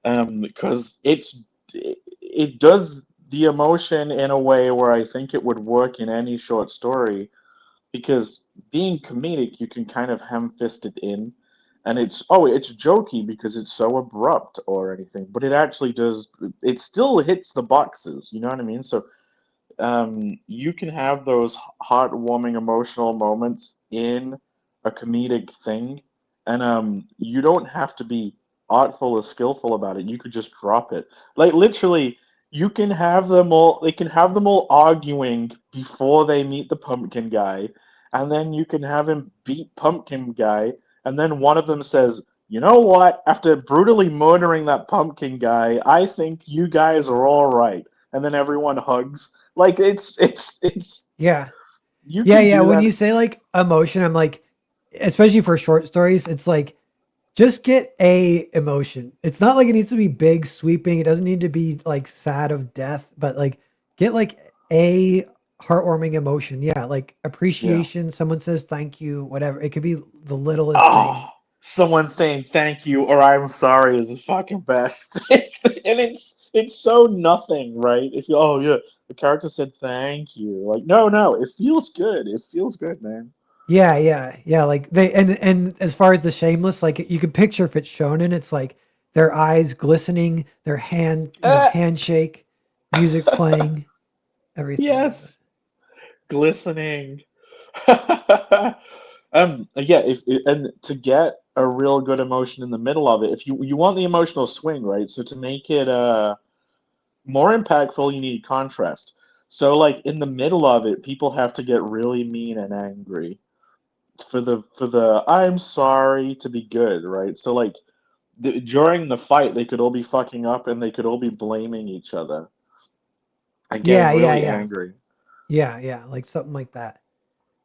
because it does the emotion in a way where I think it would work in any short story, because being comedic, you can kind of ham-fist it in, and it's jokey because it's so abrupt or anything, but it actually does, it still hits the boxes, you know what I mean? So you can have those heartwarming emotional moments in a comedic thing, and you don't have to be artful or skillful about it. You could just drop it. Like literally, you can have them all. They can have them all arguing before they meet the pumpkin guy, and then you can have him beat pumpkin guy, and then one of them says, "You know what? After brutally murdering that pumpkin guy, I think you guys are all right." And then everyone hugs. Like it's Yeah. you Yeah, can yeah. do When that. you say like emotion, I'm like, especially for short stories, it's like just get a emotion. It's not like it needs to be big, sweeping. It doesn't need to be like sad of death, but like get like a heartwarming emotion. Yeah, like Yeah. appreciation. Someone says thank you, whatever. It could be the littlest Oh, thing. someone saying thank you or I'm sorry is the fucking best. It's so nothing, right? If you oh yeah, the character said thank you. Like no, it feels good. It feels good, man. Yeah, yeah, yeah. Like they and as far as the shameless, like you could picture if it's shonen, it's like their eyes glistening, their hand, Uh, handshake, music playing, everything of it. yes, glistening. Yeah, if and to get a real good emotion in the middle of it, if you want the emotional swing, right? So to make it more impactful, you need contrast. So like in the middle of it, people have to get really mean and angry for the I'm sorry to be good, right? So like during the fight, they could all be fucking up and they could all be blaming each other and getting Yeah, yeah, really yeah. angry. Yeah, yeah, like something like that.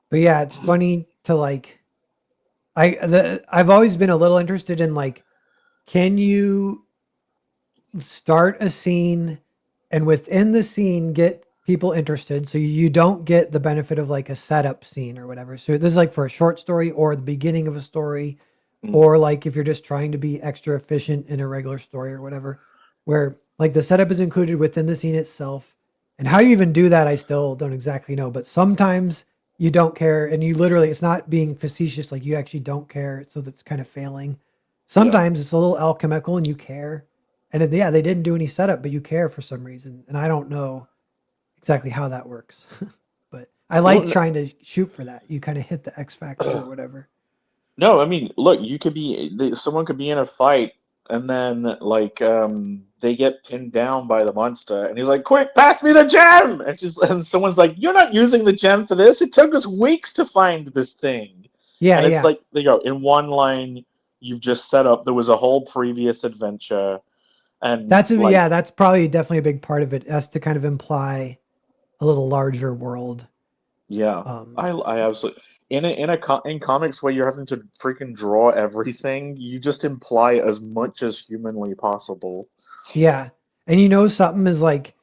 But yeah, it's funny to like I've always been a little interested in like can you start a scene and within the scene get people interested so you don't get the benefit of like a setup scene or whatever. So this is like for a short story or the beginning of a story Mm, or like if you're just trying to be extra efficient in a regular story or whatever where like the setup is included within the scene itself. And how you even do that I still don't exactly know, but sometimes you don't care and you literally it's not being facetious like you actually don't care so that's kind of failing. yeah. Sometimes it's a little alchemical and you care and it, yeah, they didn't do any setup, but you care for some reason, and I don't know exactly how that works. But I like Well, trying to shoot for that. You kind of hit the X factor or whatever. no, I mean, look, you could someone could be in a fight and then like they get pinned down by the monster and he's like, "Quick, pass me the gem!" And someone's like, "You're not using the gem for this. It took us weeks to find this thing." Yeah, And it's yeah. like they go in one line, you've just set up there was a whole previous adventure and That's a, like yeah. That's probably definitely a big part of it, as to kind of imply a little larger world. yeah, Um, I absolutely in comics where you're having to freaking draw everything, you just imply as much as humanly possible. yeah, and you know something is like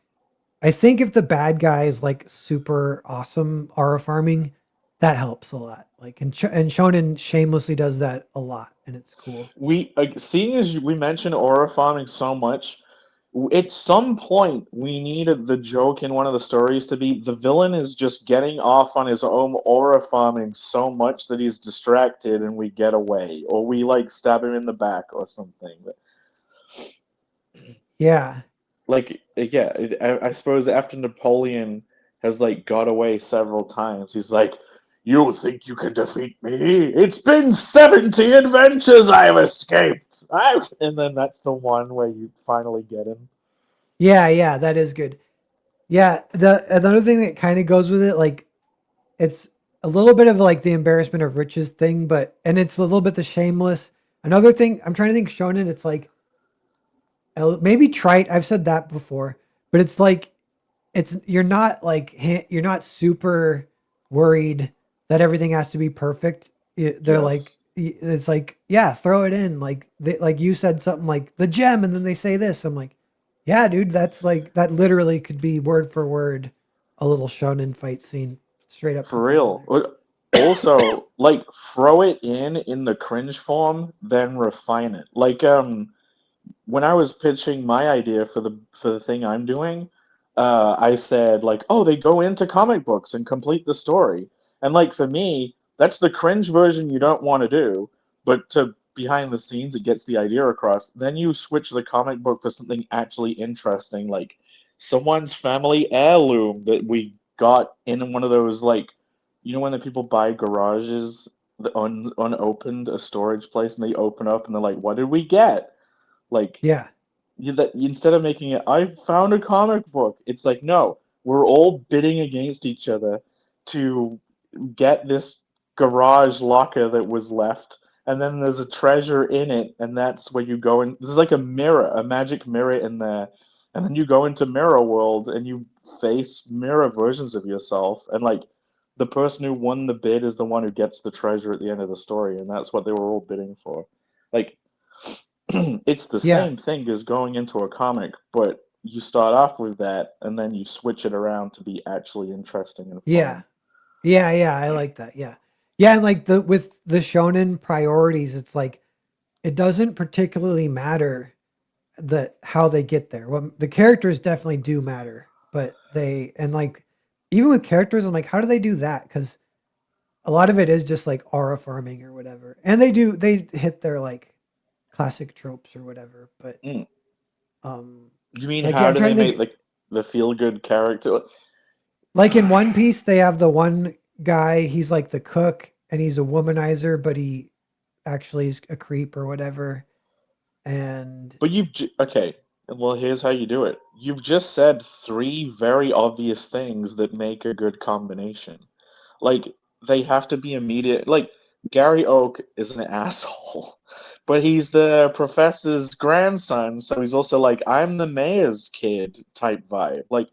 I think if the bad guy is like super awesome aura farming, that helps a lot. Like and Shonen shamelessly does that a lot, and it's cool. We seeing as we mentioned aura farming so much, at some point we needed the joke in one of the stories to be the villain is just getting off on his own aura farming so much that he's distracted and we get away, or we like stab him in the back or something. Yeah, Like yeah, I suppose after Napoleon has like got away several times, he's like, "You think you can defeat me? It's been 70 adventures I've escaped." And then that's the one where you finally get him. yeah, yeah. That is good. Yeah, the another thing that kind of goes with it, like it's a little bit of like the embarrassment of riches thing, but and it's a little bit the shameless. Another thing I'm trying to think shonen, it's like maybe trite. I've said that before, but it's like it's you're not like you're not super worried that everything has to be perfect. They're like Yes, it's like yeah, throw it in like like you said something like the gem, and then they say this. I'm like, yeah, dude, that's like that literally could be word for word a little shonen fight scene. Straight up, for put that in real. there. Also, like throw it in the cringe form, then refine it. Like when I was pitching my idea for the thing I'm doing, I said like, oh, they go into comic books and complete the story. And like for me, that's the cringe version you don't want to do, but to behind the scenes it gets the idea across. Then you switch the comic book for something actually interesting, like someone's family heirloom that we got in one of those like when the people buy garages the unopened a storage place and they open up and they're like, what did we get? Like Yeah. instead of making it, I found a comic book. It's like, no, we're all bidding against each other to get this garage locker that was left, and then there's a treasure in it, and that's where you go in. There's like a mirror, a magic mirror in there, and then you go into Mirror World and you face mirror versions of yourself, and like the person who won the bid is the one who gets the treasure at the end of the story, and that's what they were all bidding for. Like it's the Yeah. same thing as going into a comic, but you start off with that and then you switch it around to be actually interesting and Yeah. fun. Yeah. I like that. Yeah. Yeah. And like with the shonen priorities, it's like, it doesn't particularly matter how they get there. Well, the characters definitely do matter, but like, even with characters, I'm like, how do they do that? Because a lot of it is just like aura farming or whatever. And they hit their like classic tropes or whatever. But, Mm. um, You mean like, yeah, how I'm do trying they to make think. the feel good character? Like in One Piece, they have the one guy, he's like the cook and he's a womanizer, but he actually is a creep or whatever. And But okay. Well, here's how you do it. You've just said three very obvious things that make a good combination. Like they have to be immediate. Like Gary Oak is an asshole, but he's the professor's grandson, so he's also like I'm the mayor's kid type vibe. Like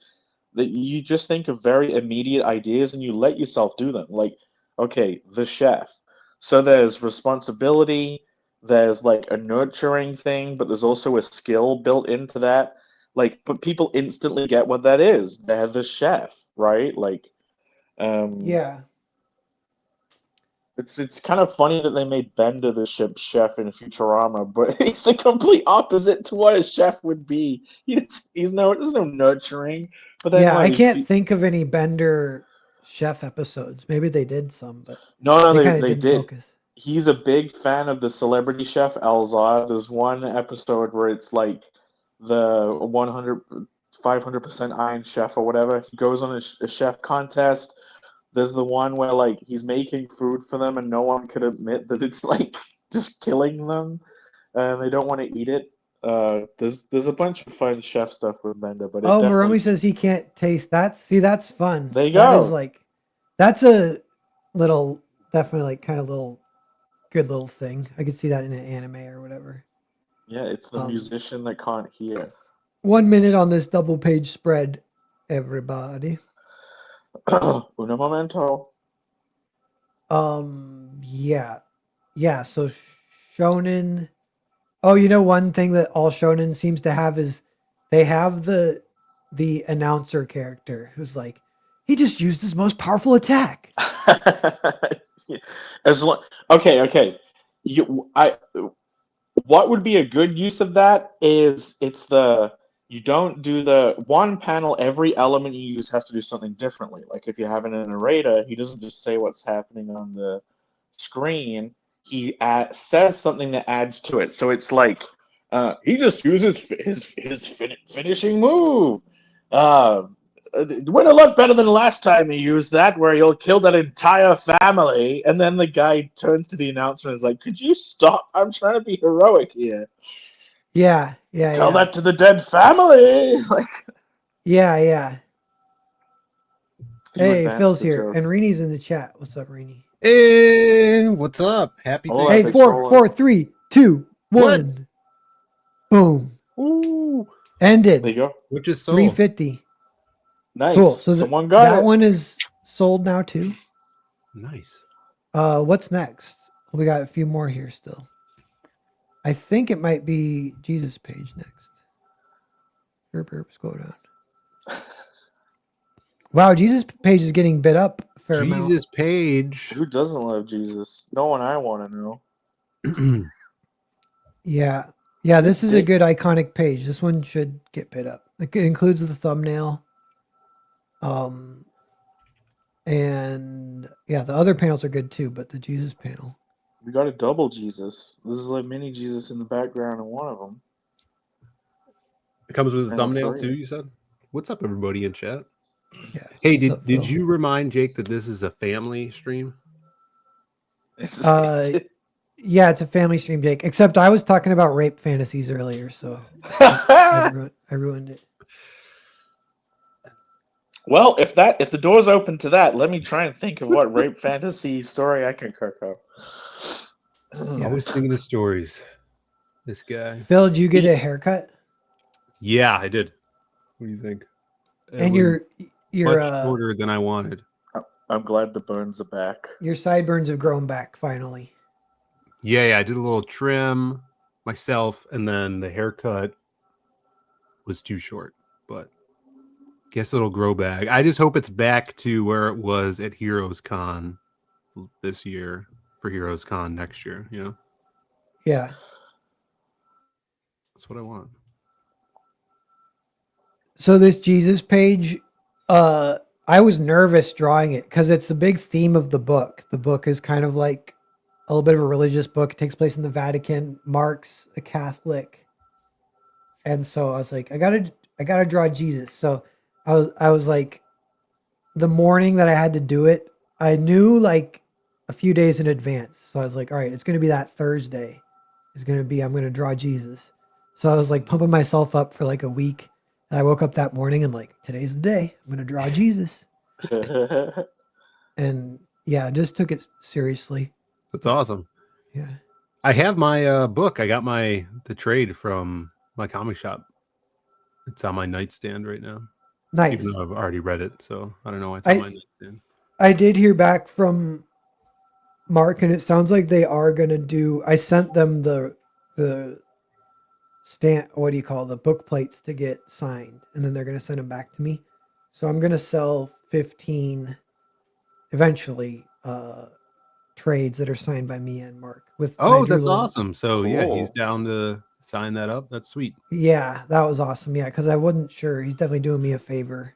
that you just think of very immediate ideas and you let yourself do them. Like, okay, the chef. So there's responsibility, there's like a nurturing thing, but there's also a skill built into that. Like, but people instantly get what that is. They're the chef, right? Like, um, yeah, it's kind of funny that they made Bender the ship's chef in Futurama, but he's the complete opposite to what a chef would be. There's no nurturing. But then yeah, what? I can't think of any Bender chef episodes. Maybe they did some, but No, they kind of they didn't did. focus. He's a big fan of the celebrity chef Alzar. There's one episode where it's like the 500% Iron Chef or whatever. He goes on a chef contest. There's the one where like he's making food for them and no one could admit that it's like just killing them and they don't want to eat it. There's a bunch of fun chef stuff with Bender, but it Oh, definitely Maromi says he can't taste that. See, that's fun. there you That is go. like, that's a little, definitely like kind of little good little thing. I could see that in an anime or whatever. Yeah, it's the Um, musician that can't hear. 1 minute on this double page spread, everybody. Uno momento. Yeah, yeah. So shonen. Oh, one thing that all shonen seems to have is they have the announcer character who's like, he just used his most powerful attack. As long, okay. What would be a good use of that is you don't do the one panel. Every element you use has to do something differently. Like if you're having a narrator, he doesn't just say what's happening on the screen. He says something that adds to it. So it's like he just uses his finishing move. Uh, Went a lot better than last time he used that, where he'll kill that entire family. And then the guy turns to the announcer and is like, "Could you stop? I'm trying to be heroic here. Yeah, Tell that to the dead family." Like yeah. you Hey, advance Phil's the here, joke. and Reenie's in the chat. What's up, Reenie? Hey, what's up? Happy Oh, Hey, epic four, trolling. 3, 2, What? 1. Boom. Ooh, There you Ended. go. which is so 350. Nice. Cool. So Someone got that it. one is sold now too. nice. What's next? We got a few more here still. I think it might be Jesus page next. Scroll down. Wow, Jesus page is getting bit up a fair amount. Jesus Page. Who doesn't love Jesus? No one I want to know. Yeah. Yeah, this is a Dick. good iconic page. This one should get bit up. It includes the thumbnail. And yeah, the other panels are good too, but the Jesus panel. We got a double Jesus. This is like mini Jesus in the background in one of them. It comes with a And thumbnail three. too, you said? What's up, everybody in chat? Yeah. Hey, what's up, did Phil? you remind Jake that this is a family stream? Yeah, it's a family stream, Jake. Except I was talking about rape fantasies earlier, so I ruined it. Well, if the door's open to that, let me try and think of what rape fantasy story I can cook up. Yeah. Always thinking of stories. This guy. Phil, did you get a haircut? Yeah, I did. What do you think? And was your much shorter than I wanted. I'm glad the burns are back. your sideburns have grown back finally. Yeah, I did a little trim myself, and then the haircut was too short, but guess it'll grow back. I just hope it's back to where it was at Heroes Con this year for Heroes Con next year, you know? Yeah. That's what I want. So this Jesus page, I was nervous drawing it because it's a big theme of the book. The book is kind of like a little bit of a religious book. It takes place in the Vatican. Mark's a Catholic, and so I was like, I gotta draw Jesus. So I was like, the morning that I had to do it, I knew like a few days in advance. So I was like, all right, it's gonna be that Thursday. I'm gonna draw Jesus. So I was like pumping myself up for like a week. And I woke up that morning and like, today's the day. I'm gonna draw Jesus. And yeah, I just took it seriously. That's awesome. Yeah. I have my book. I got the trade from my comic shop. It's on my nightstand right now. Nice. Even though I've already read it, so I don't know why it's on my nightstand. I did hear back from Mark, and it sounds like they are gonna do. I sent them the stamp. What do you call the book plates to get signed, and then they're gonna send them back to me. So I'm gonna sell 15 eventually trades that are signed by me and Mark. That's awesome. So yeah, he's down to sign that up. That's sweet. Yeah, that was awesome. Yeah, because I wasn't sure. He's definitely doing me a favor.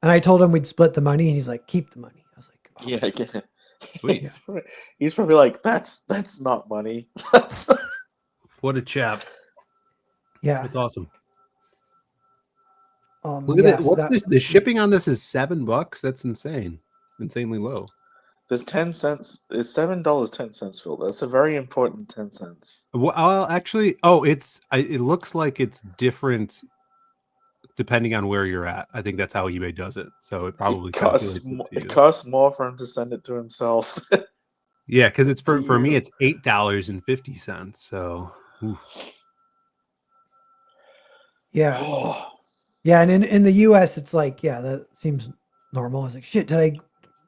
And I told him we'd split the money, and he's like, keep the money. I was like, oh, yeah, I get it. Sweet. He's probably like, that's not money. That's what a chap. Yeah, it's awesome. Look at that. What's the shipping on this is $7? That's insane. Insanely low. There's 10 cents. It's $7.10, Phil. That's a very important 10 cents. Well, actually, it looks like it's different depending on where you're at. I think that's how eBay does it. So it probably it costs more for him to send it to himself. Yeah, because it's for me, it's $8.50. So, yeah, yeah, and in the U.S., it's like, yeah, that seems normal. I was like, shit, did I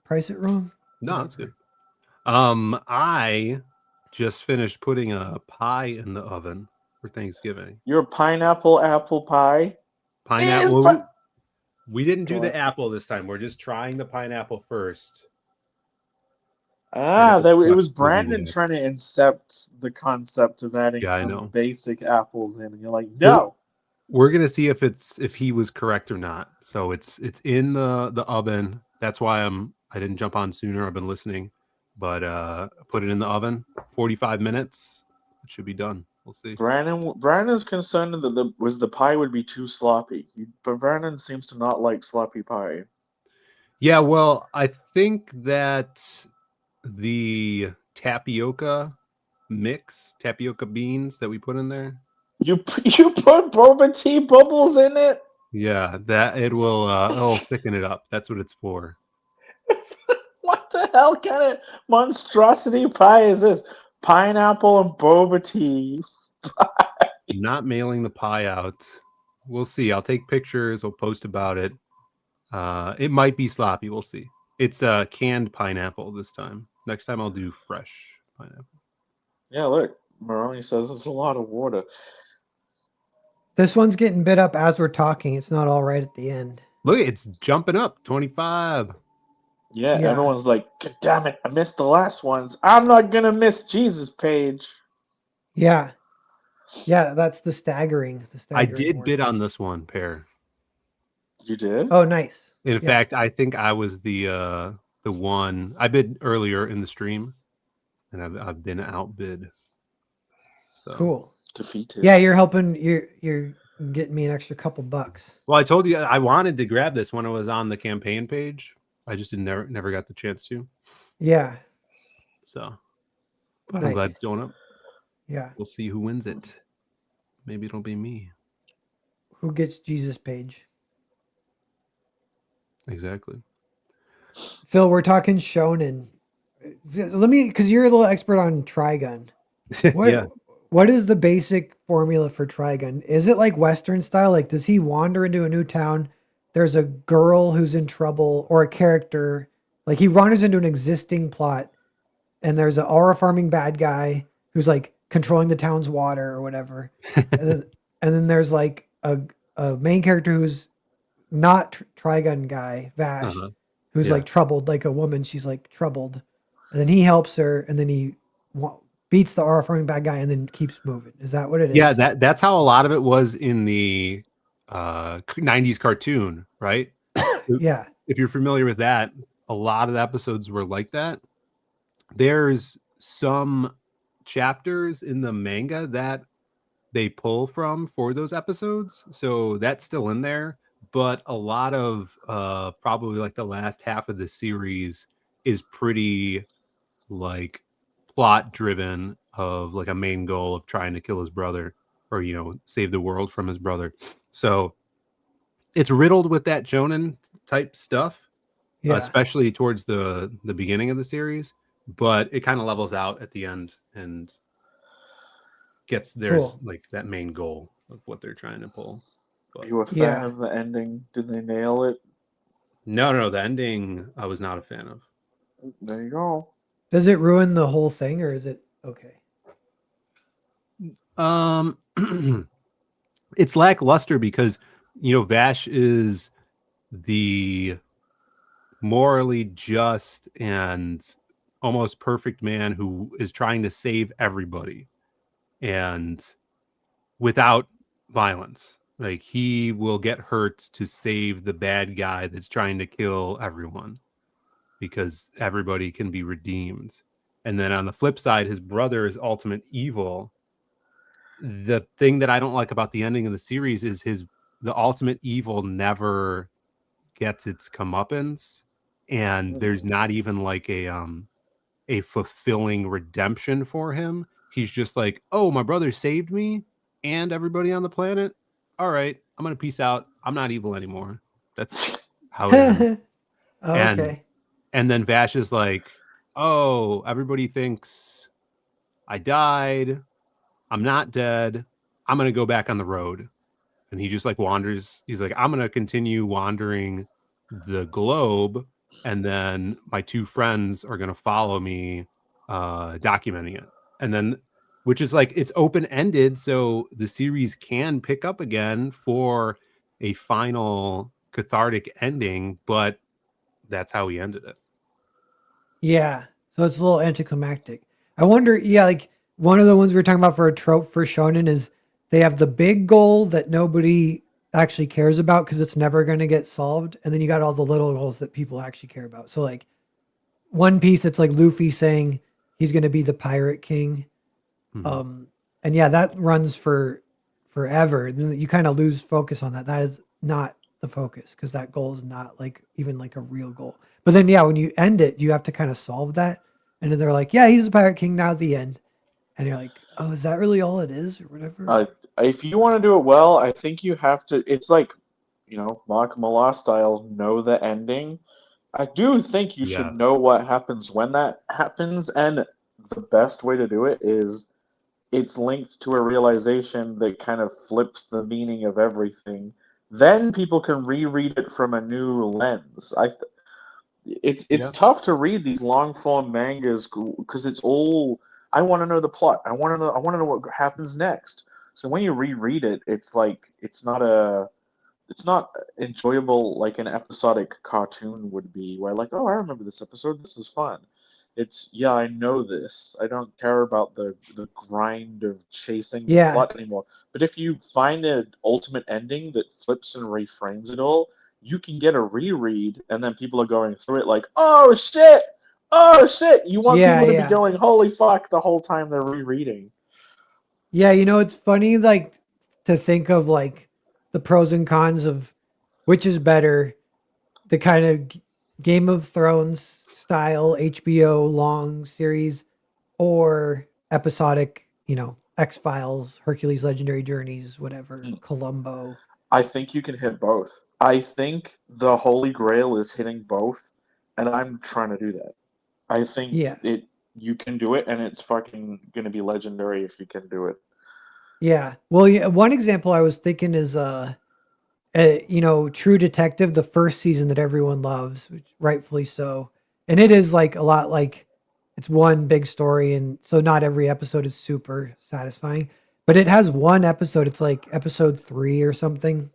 price it wrong? No, that's good. I just finished putting a pie in the oven for Thanksgiving. Your pineapple apple pie? Pineapple. We didn't do the apple this time. We're just trying the pineapple first. It was Brandon trying to incept the concept of adding some basic apples in, and you're like, no. We're gonna see if he was correct or not. So it's in the oven. That's why I didn't jump on sooner. I've been listening, but put it in the oven. 45 minutes. It should be done. We'll see. Brandon's concerned that the pie would be too sloppy, but Brandon seems to not like sloppy pie. Yeah, well, I think that the tapioca beans that we put in there. You put boba tea bubbles in it? Yeah, that it'll thicken it up. That's what it's for. What the hell kind of monstrosity pie is this? Pineapple and boba tea pie. Not mailing the pie out. We'll see. I'll take pictures. I'll post about it. It might be sloppy. We'll see. It's canned pineapple this time. Next time I'll do fresh pineapple. Yeah, look. Maroni says it's a lot of water. This one's getting bit up as we're talking. It's not all right at the end. Look, it's jumping up. 25. Yeah, everyone's like, God damn it, I missed the last ones. I'm not going to miss Jesus' page. Yeah. Yeah, that's the staggering I did bid one. on this one, Pear. You did? Oh, nice. In Yeah. fact, I think I was the one I bid earlier in the stream, and I've been outbid. So Cool. Defeated. Yeah, you're helping. You're getting me an extra couple bucks. well, I told you I wanted to grab this when it was on the campaign page. I just never got the chance to. Yeah. So, but I'm Nice. glad it's going up. Yeah. We'll see who wins it. Maybe it'll be me. Who gets Jesus page? Exactly. Phil, we're talking shonen. Let me, because you're a little expert on Trigun. What Yeah. what is the basic formula for Trigun? Is it like Western style? Like, does he wander into a new town? There's a girl who's in trouble, or a character. Like, he wanders into an existing plot, and there's an aura farming bad guy who's like controlling the town's water or whatever. And then there's like a main character who's not Trigun guy, Vash, Uh-huh. who's Yeah. like troubled, like a woman. She's like troubled, and then he helps her, and then he beats the aura farming bad guy, and then keeps moving. Is that what it is? Yeah, that's how a lot of it was in the 90s cartoon, right? Yeah. If you're familiar with that, a lot of the episodes were like that. There's some chapters in the manga that they pull from for those episodes, so that's still in there, but a lot of probably like the last half of the series is pretty like plot driven, of like a main goal of trying to kill his brother, or save the world from his brother. So it's riddled with that shonen type stuff, Yeah. especially towards the beginning of the series, but it kind of levels out at the end and gets there's Cool. like that main goal of what they're trying to pull. Are But you a fan Yeah. of the ending? Did they nail it? no, the ending I was not a fan of. There you go. Does it ruin the whole thing, or is it okay? It's lackluster because Vash is the morally just and almost perfect man who is trying to save everybody, and without violence. Like, he will get hurt to save the bad guy that's trying to kill everyone, because everybody can be redeemed. And then on the flip side, his brother is ultimate evil. The thing that I don't like about the ending of the series is the ultimate evil never gets its comeuppance, and there's not even like a fulfilling redemption for him. He's just like, oh, my brother saved me and everybody on the planet. All right, I'm gonna peace out. I'm not evil anymore. That's how it ends. Oh, And okay. then Vash is like, oh, everybody thinks I died. I'm not dead. I'm gonna go back on the road. And he just like wanders. He's like, I'm gonna continue wandering the globe, and then my two friends are gonna follow me, documenting it. And then, which is like, it's open ended, so the series can pick up again for a final cathartic ending, but that's how he ended it. Yeah. So it's a little anticlimactic. I wonder, yeah, like one of the ones we were talking about for a trope for shonen is they have the big goal that nobody actually cares about because it's never going to get solved. And then you got all the little goals that people actually care about. So, like, One Piece, it's like Luffy saying he's going to be the pirate king. Mhm. And yeah, that runs for forever. Then you kind of lose focus on that. That is not the focus because that goal is not like even like a real goal. But then yeah, when you end it, you have to kind of solve that. And then they're like, yeah, he's a pirate king now at the end. And you're like, oh, is that really all it is or whatever? If you want to do it well, I think you have to. It's like, Mark Millar style, know the ending. I do think you Yeah. should know what happens when that happens, and the best way to do it is it's linked to a realization that kind of flips the meaning of everything. Then people can reread it from a new lens. It's Yeah. tough to read these long form mangas because it's all I want to know the plot. I want to know what happens next. So when you reread it, it's like it's not enjoyable like an episodic cartoon would be, where like, oh, I remember this episode. This was fun. It's yeah, I know this. I don't care about the grind of chasing the Yeah. plot anymore. But if you find an ultimate ending that flips and reframes it all, you can get a reread, and then people are going through it like, oh shit, oh shit. You want Yeah, people to be yeah. going, holy fuck, the whole time they're rereading. Yeah, it's funny like to think of like the pros and cons of which is better, the kind of Game of Thrones style HBO long series or episodic, X-Files, Hercules Legendary Journeys, whatever, Columbo. I think you can hit both. I think the Holy Grail is hitting both, and I'm trying to do that. I think Yeah. you can do it, and it's fucking gonna be legendary if you can do it. Yeah. Well, yeah, one example I was thinking is True Detective, the first season that everyone loves, which rightfully so. And it is like a lot like it's one big story, and so not every episode is super satisfying. But it has one episode, it's like episode 3 or something,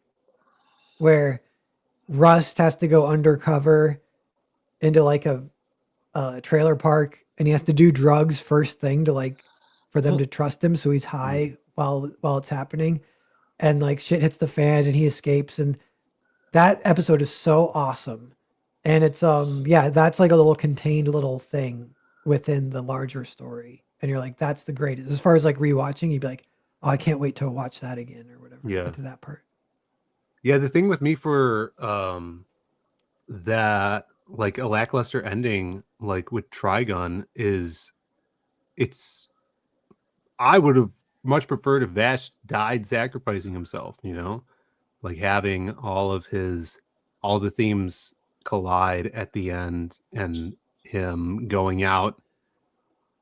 where Rust has to go undercover into like a trailer park, and he has to do drugs first thing to like for them to trust him, so he's high while it's happening, and like shit hits the fan and he escapes, and that episode is so awesome. And it's yeah, that's like a little contained little thing within the larger story. And you're like, that's the greatest. As far as like rewatching, you'd be like, oh, I can't wait to watch that again or whatever. Yeah. Get to that part. Yeah, the thing with me for that like a lackluster ending like with Trigun is it's I would have much preferred if Vash died sacrificing himself, like having all the themes collide at the end and him going out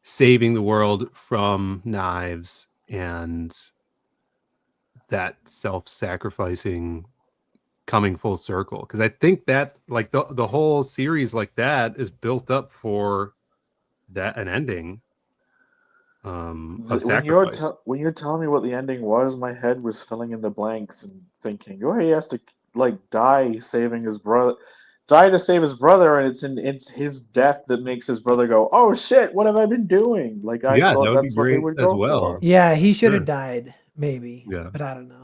saving the world from knives and that self-sacrificing coming full circle, because I think that like the whole series like that is built up for that an ending of sacrifice. When you're telling me what the ending was, my head was filling in the blanks and thinking, oh, he has to like die saving his brother, die to save his brother, and it's his death that makes his brother go, oh shit, what have I been doing? Like I Yeah, that thought would be that's what they great would as go well. for. Yeah, he should have Sure. died, maybe. Yeah. But I don't know.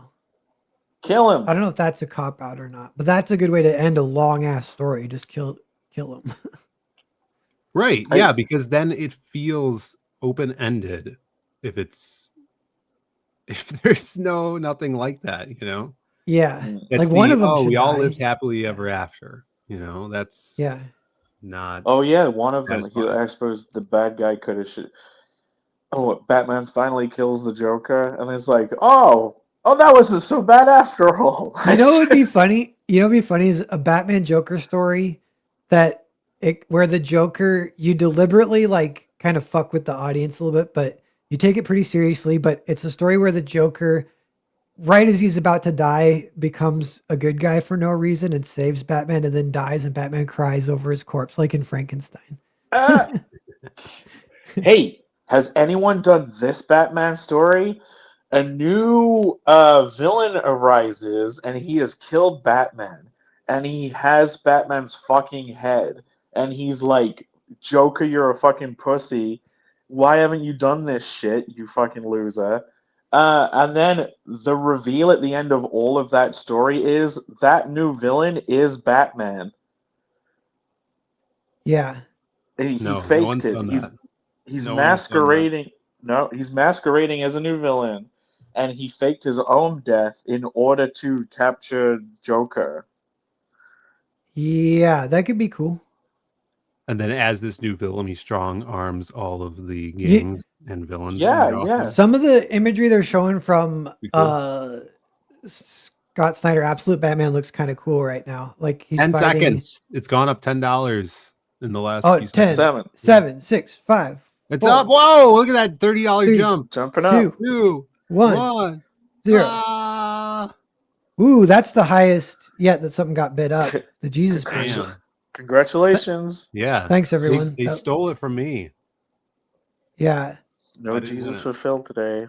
Kill him. I don't know if that's a cop out or not. But that's a good way to end a long ass story. Just kill him. Right. Yeah, because then it feels open-ended if there's nothing like that, Yeah. It's Like one of them we should all die. lived happily ever after, that's Yeah. not Oh yeah, one of them. satisfying. I suppose the bad guy could have. Oh, Batman finally kills the Joker, and it's like, oh, that wasn't so bad after all. What would be funny? What'd be funny is a Batman Joker story where the Joker, you deliberately like kind of fuck with the audience a little bit, but you take it pretty seriously. But it's a story where the Joker, right as he's about to die, becomes a good guy for no reason and saves Batman, and then dies, and Batman cries over his corpse like in Frankenstein. Hey, has anyone done this Batman story? A new villain arises, and he has killed Batman, and he has Batman's fucking head, and he's like, Joker, you're a fucking pussy. Why haven't you done this shit, you fucking loser? And then the reveal at the end of all of that story is that new villain is Batman. Yeah. He No faked one's it. done that. He's No one's done that. masquerading. No, he's masquerading as a new villain, and he faked his own death in order to capture Joker. Yeah, that could be cool. And then as this new villain, he strong arms all of the gangs and villains. Yeah. Some of the imagery they're showing from Cool. Scott Snyder Absolute Batman looks kind of cool right now. Like he's 10 fighting... seconds. It's gone up $10 in the last few 10, seconds. 7, 6, 5. It's 4, up. Whoa, look at that $30 3, jump. Jumping up. 2, 1, 0. Ah. Ooh, that's the highest yet that something got bid up. The Jesus Queen. Congratulations. Yeah. Thanks, everyone. They stole it from me. Yeah. No Jesus for Phil today.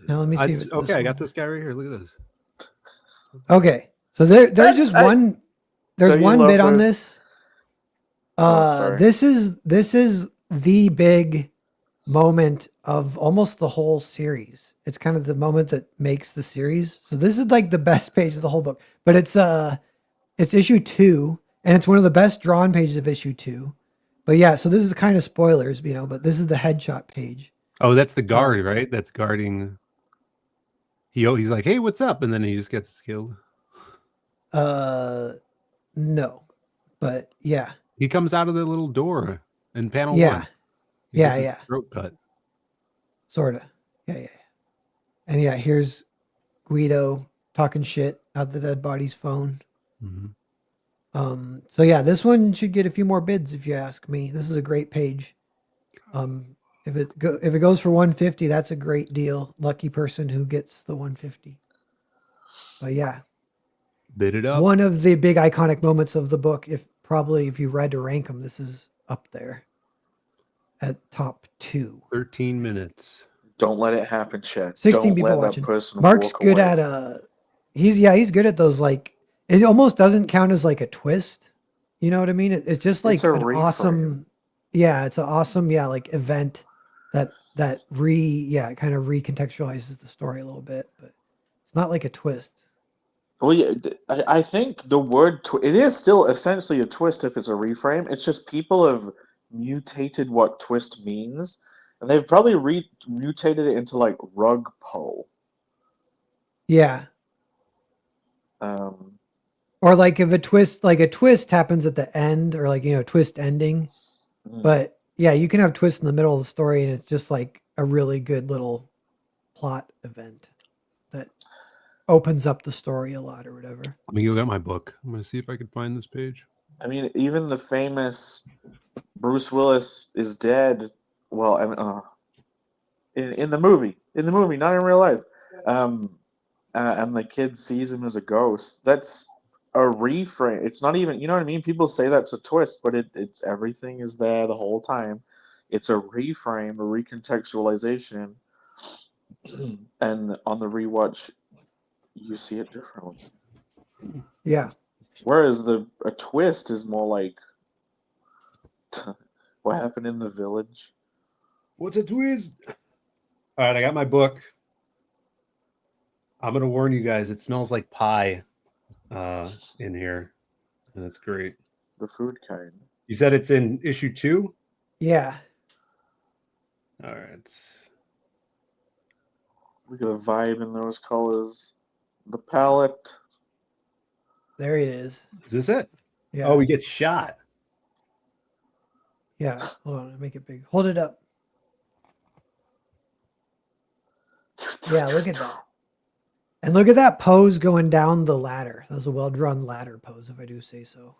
Now let me see. Okay, I got this guy right here. Look at this. Okay. So there's just one. There's one bid on this. Oh, sorry. This is the big moment of almost the whole series. It's kind of the moment that makes the series. So this is like the best page of the whole book. But it's issue 2, and it's one of the best drawn pages of issue 2. But yeah, so this is kind of spoilers, but this is the headshot page. Oh, that's the guard, right? That's guarding. He's like, "Hey, what's up?" And then he just gets killed. No. But yeah. He comes out of the little door in panel Yeah. 1. He gets his Yeah. throat cut. Sorta. Yeah. And yeah, here's Guido talking shit out the dead body's phone. So yeah, this one should get a few more bids if you ask me. This is a great page. If it goes for 150, that's a great deal. Lucky person who gets the 150. But yeah, Bid it up. one of the big iconic moments of the book. If you had to rank them, this is up there at top 2. 13 minutes. Don't let it happen, Chet. 16 Don't people let watching. that person Mark's walk good away. at he's good at those, like, it almost doesn't count as like a twist. You know what I mean? It's just like It's a an reframe. awesome, yeah, it's an awesome, like event that kind of recontextualizes the story a little bit, but it's not like a twist. Well, yeah, I think the word it is still essentially a twist if it's a reframe. It's just people have mutated what twist means, and they've probably mutated it into like rug pull. Yeah. Um, Or like if a twist happens at the end, or like, twist ending. But yeah, you can have twists in the middle of the story, and it's just like a really good little plot event that opens up the story a lot or whatever. Let me go get my book. I'm going to see if I can find this page. I mean, even the famous Bruce Willis is dead. Well, in the movie, not in real life. And the kid sees him as a ghost. That's a reframe. It's not even, you know what I mean? People say that's a twist, but it's everything is there the whole time. It's a reframe, a recontextualization, and on the rewatch, you see it differently. Yeah. Whereas a twist is more like what happened in the village. What's a twist? All right, I got my book. I'm going to warn you guys, it smells like pie in here, and it's great. The food kind. You said it's in issue 2? Yeah. All right. Look at the vibe in those colors. The palette. There it is. Is this it? Yeah. Oh, we get shot. Yeah. Hold on. Make it big. Hold it up. Yeah. Look at that. And look at that pose going down the ladder. That was a well-drawn ladder pose, if I do say so.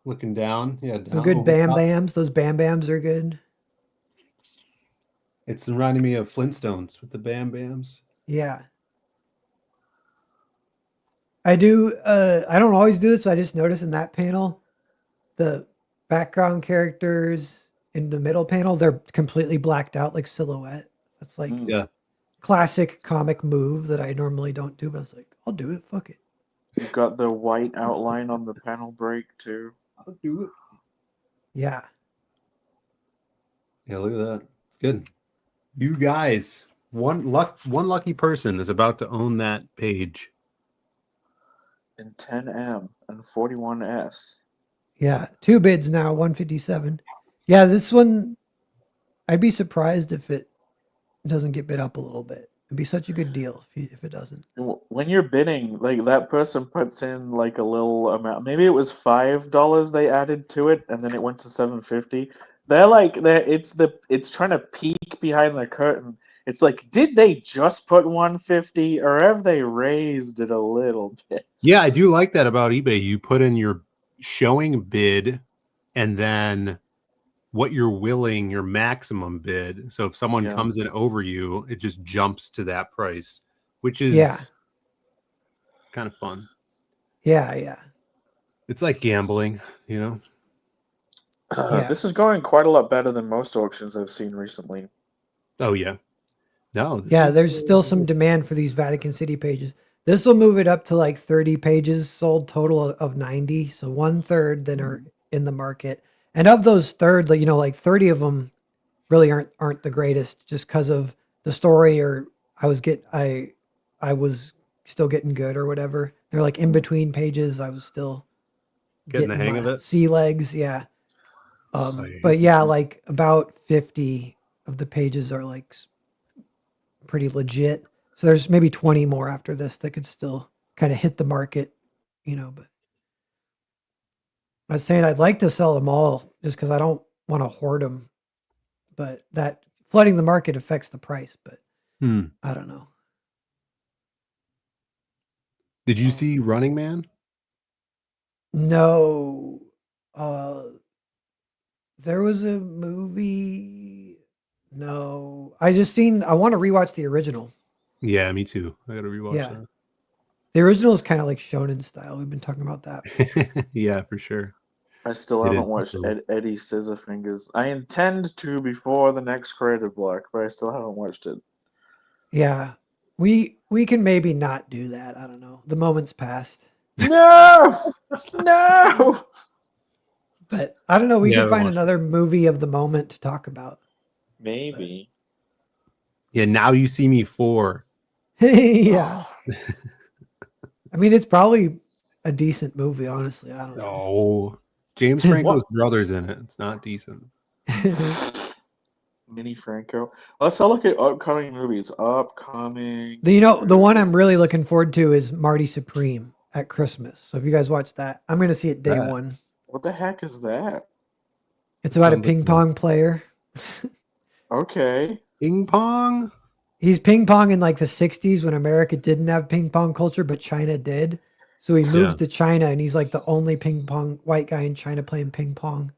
Looking down. Yeah. Down Some good over bam top. bams. Those bam bams are good. It's reminding me of Flintstones with the bam bams. Yeah. I do. I don't always do this, but I just noticed in that panel, the background characters in the middle panel, they're completely blacked out, like silhouette. That's like Yeah. classic comic move that I normally don't do, but I was like, I'll do it. Fuck it. You've got the white outline on the panel break too. I'll do it. Yeah. Yeah, look at that. It's good. You guys, one lucky person is about to own that page. In 10M and 41S. Yeah. 2 bids now, 157. Yeah, this one, I'd be surprised if it doesn't get bid up a little bit. It'd be such a good deal if it doesn't. When you're bidding, like that person puts in like a little amount. Maybe it was $5 they added to it, and then it went to $7.50. It's trying to peek behind the curtain. It's like, did they just put 150, or have they raised it a little bit? Yeah, I do like that about eBay. You put in your showing bid and then what you're willing, your maximum bid. So if someone comes in over you, it just jumps to that price, which is it's kind of fun. Yeah. It's like gambling, you know? This is going quite a lot better than most auctions I've seen recently. Oh, yeah. No. There's still some demand for these Vatican City pages. This will move it up to like 30 pages sold total of 90. So 1/3 then are in the market. And of those third, like, 30 of them really aren't the greatest just because of the story, or I was still getting good or whatever. They're like in between pages. I was still Getting the getting hang of my it. sea legs. Yeah. Oh, yeah, But here's yeah, some- like about 50 of the pages are like pretty legit. So there's maybe 20 more after this that could still kind of hit the market, but I was saying I'd like to sell them all just because I don't want to hoard them, but that flooding the market affects the price, but Hmm. I don't know. Did you Um, see Running Man? No, uh, there was a movie. No, I want to rewatch the original. Yeah, me too. I gotta rewatch Yeah. The original is kind of like shonen style. We've been talking about that. that. Yeah, for sure. I still It haven't is. watched Cool. Eddie Scissorfingers. I intend to before the next creative block, but I still haven't watched it. Yeah. We can maybe not do that. I don't know. The moment's passed. No! No! But I don't know. We Yeah, I could haven't find watched it. another movie of the moment to talk about. Maybe. Yeah, Now You See Me 4. Yeah. I mean, it's probably a decent movie, honestly. I don't know. Oh, James Franco's What? brother's in it. It's not decent. Mini Franco. Let's all look at upcoming movies. Upcoming. The one I'm really looking forward to is Marty Supreme at Christmas. So if you guys watch that, I'm going to see it day That one. What the heck is that? It's about a sounds like ping pong player. Okay. ping pong. He's ping pong in like the 60s when America didn't have ping pong culture, but China did. So he moves Yeah. to China and he's like the only ping pong white guy in China playing ping pong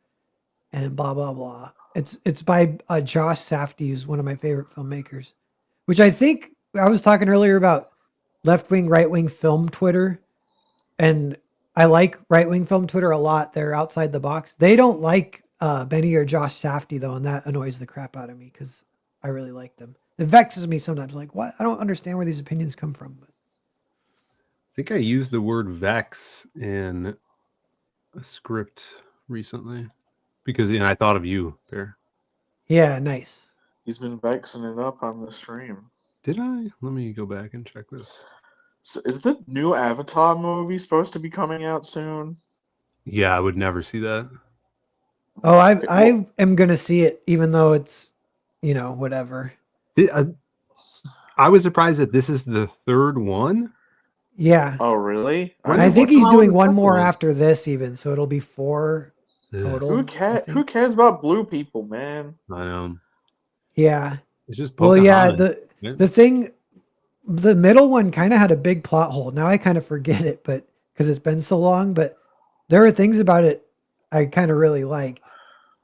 and blah, blah, blah. It's by Josh Safdie, who's one of my favorite filmmakers, which I think I was talking earlier about left wing, right wing film Twitter. And I like right wing film Twitter a lot. They're outside the box. They don't like Benny or Josh Safdie though, and that annoys the crap out of me because I really like them. It vexes me sometimes. Like, what? I don't understand where these opinions come from. But I think I used the word vex in a script recently because I thought of you, Bear. yeah, nice. He's been vexing it up on the stream. Did I? Let me go back and check this. So is the new Avatar movie supposed to be coming out soon? Yeah, I would never see that. Oh, Okay, well, I am gonna see it, even though it's whatever. I was surprised that this is the third one. Yeah, oh really? When I did think what come he's out with doing the one second more one? after this, even so it'll be 4 Ugh, total. I Who think. cares about blue people, man? I know. Yeah. It's just Well, yeah. Pocahontas. The thing, the middle one kind of had a big plot hole. Now I kind of forget it, but because it's been so long. But there are things about it I kind of really liked.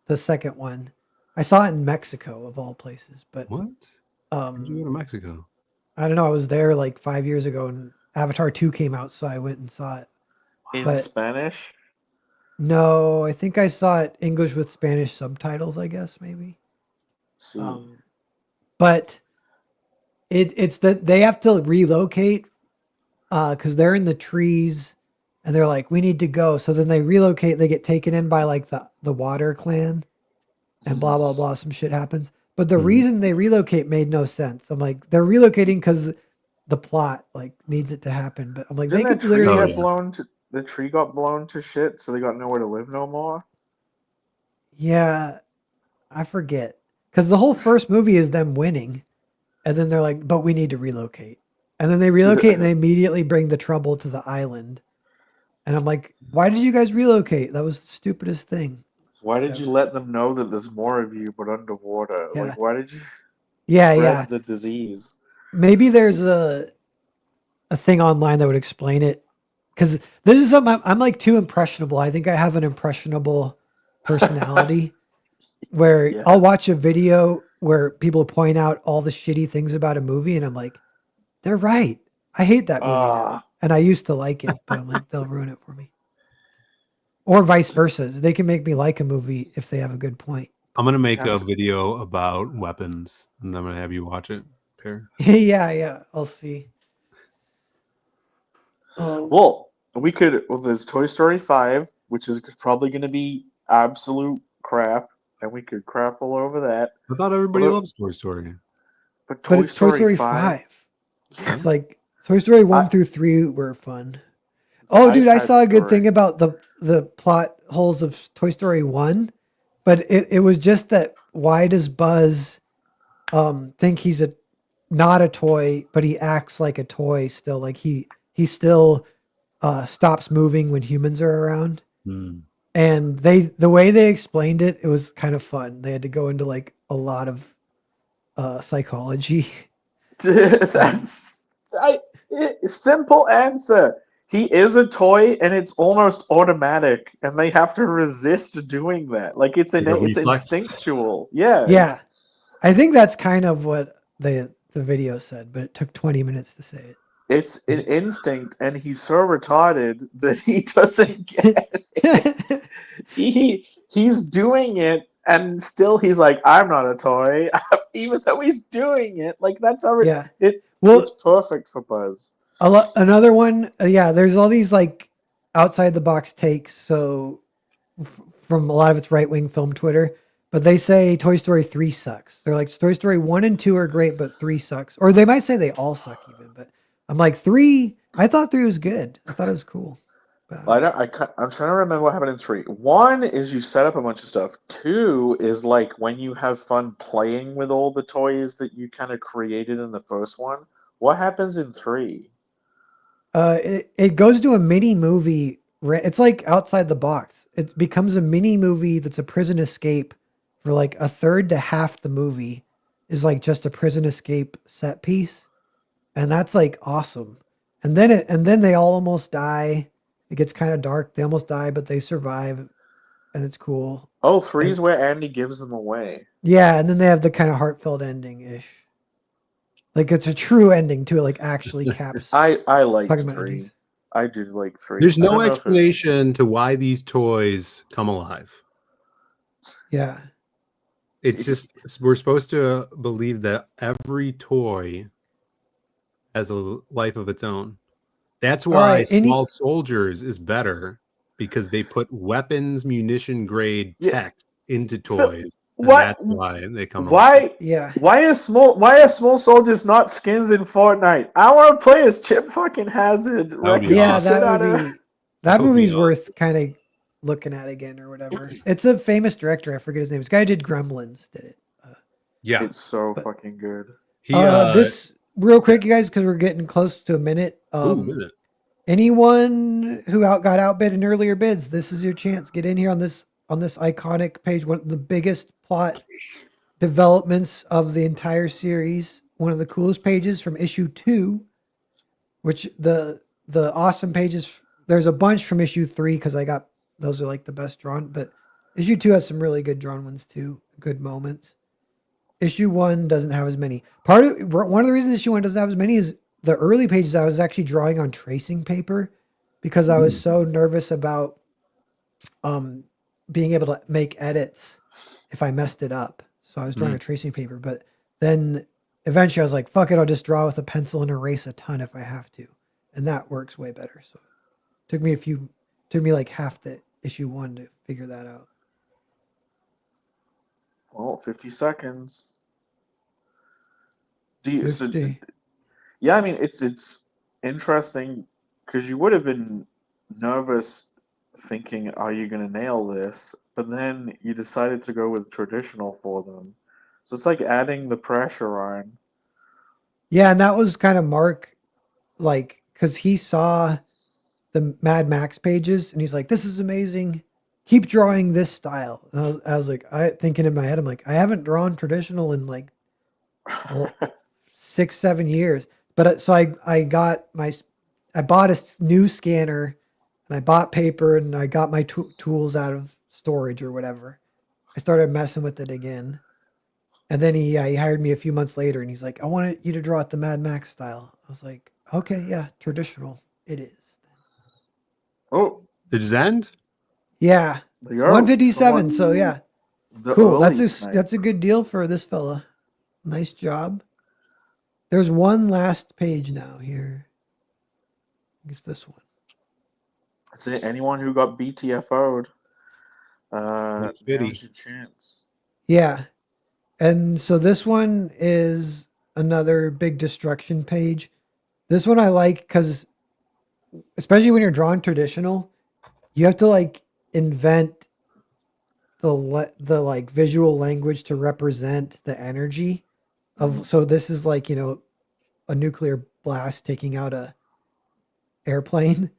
The second one, I saw it in Mexico of all places. But What? Where'd you go to Mexico? I don't know. I was there like 5 years ago, and Avatar 2 came out, so I went and saw it. In But Spanish? no, I think I saw it English with Spanish subtitles. I guess maybe. See. But it's that they have to relocate because they're in the trees and they're like, we need to go. So then they relocate. They get taken in by like the water clan and blah, blah, blah. Some shit happens. But the reason they relocate made no sense. I'm like, they're relocating because the plot like needs it to happen. But I'm like, Didn't they that could tree literally get blown to the tree got blown to shit, so they got nowhere to live no more? yeah, I forget. Because the whole first movie is them winning. And then they're like, but we need to relocate. And then they relocate and they immediately bring the trouble to the island. And I'm like, why did you guys relocate? That was the stupidest thing. Why did you let them know that there's more of you but underwater? Yeah. Like, why did you Yeah, spread yeah. the disease? Maybe there's a thing online that would explain it. Because this is something I'm like too impressionable. I think I have an impressionable personality where Yeah. I'll watch a video where people point out all the shitty things about a movie and I'm like, they're right. I hate that movie now. And I used to like it, but I'm like, they'll ruin it for me. Or vice versa. They can make me like a movie if they have a good point. I'm gonna make a That's- video about weapons, and I'm gonna have you watch it, Pear. Yeah. I'll see. Well, we could. Well, there's Toy Story 5, which is probably going to be absolute crap, and we could crap all over that. I thought everybody Although- loves Toy Story. But But Toy it's Toy Story 5. 5. It's like Toy Story 1 I- through 3 were fun. Oh, dude, I saw a good thing about the plot holes of Toy Story 1, but it was just that why does Buzz think he's not a toy, but he acts like a toy still? Like he still stops moving when humans are around. Hmm. And the way they explained it, it was kind of fun. They had to go into like a lot of psychology. Simple answer. He is a toy, and it's almost automatic, and they have to resist doing that. Like it's Like a it's reflex. instinctual. Yeah. Yeah. I think that's kind of what the video said, but it took 20 minutes to say It's an instinct, and he's so retarded that he doesn't get it. he's doing it, and still he's like, I'm not a toy, even though he's doing it. Like that's how Yeah. it. Well, It's perfect for Buzz. another one, yeah, there's all these like outside the box takes. So from a lot of its right wing film Twitter, but they say Toy Story 3 sucks. They're like Toy Story 1 and 2 are great, but 3 sucks. Or they might say they all suck even, but I'm like 3, I thought 3 was good. I thought it was cool. But I'm trying to remember what happened in 3. 1 is you set up a bunch of stuff. 2 is like when you have fun playing with all the toys that you kind of created in the first one. What happens in 3? it goes to a mini movie. It's like outside the box. It becomes a mini movie that's a prison escape for like a third to half the movie is like just a prison escape set piece. And that's like awesome. And then they all almost die. It gets kind of dark. They almost die, but they survive and it's cool. Oh, 3 is where Andy gives them away. Yeah, and then they have the kind of heartfelt ending ish. Like it's a true ending to it, like actually caps. I like Talking about 3. endings. I did like 3. There's I don't no know if it- explanation to why these toys come alive. Yeah. It's just we're supposed to believe that every toy has a life of its own. That's why right, Small Soldiers is better because they put weapons, munition grade Yeah. tech into Phil, toys. And what- that's why they come alive. Yeah. Why are small soldiers not skins in Fortnite? I want to play as Chip fucking Hazard. would be Yeah, awesome. that would be That would be movie's awesome. worth kind of looking at again or whatever. It's a famous director. I forget his name. This guy did Gremlins. Did it? Yeah. It's so But- fucking good. He This real quick, you guys, because we're getting close to a minute. ooh, is it? Anyone who got outbid in earlier bids, this is your chance. Get in here on this iconic page. One of the biggest plot developments of the entire series. One of the coolest pages from issue 2, which the awesome pages. There's a bunch from issue 3 because I got those are like the best drawn, but issue 2 has some really good drawn ones too. Good moments. Issue 1 doesn't have as many. One of the reasons issue 1 doesn't have as many is the early pages I was actually drawing on tracing paper because I was so nervous about being able to make edits if I messed it up. So I was drawing a tracing paper, but then eventually I was like, fuck it, I'll just draw with a pencil and erase a ton if I have to. And that works way better. So it took me like half the issue 1 to figure that out. Well, 50 seconds. Do you, so, 50. yeah, I mean, it's interesting because you would have been nervous thinking, are you going to nail this? But then you decided to go with traditional for them. So it's like adding the pressure on. Yeah, and that was kind of Mark, like, because he saw the Mad Max pages and he's like, this is amazing. Keep drawing this style. And I was like, thinking in my head, I'm like, I haven't drawn traditional in like 6-7 years. But so I bought a new scanner and I bought paper and I got my tools out of storage or whatever. I started messing with it again. And then he hired me a few months later and he's like, I want you to draw it the Mad Max style. I was like, okay, yeah, traditional. It is. Oh, Did it end? Yeah. there you go. 157. So yeah. The Cool. early snipe. That's a good deal for this fella. Nice job. There's one last page now here. I guess this one. So anyone who got BTFO'd, now's Fitty. your chance. Yeah. And so this one is another big destruction page. This one I like because, especially when you're drawing traditional, you have to like invent the like visual language to represent the energy of. So this is like, a nuclear blast taking out a airplane.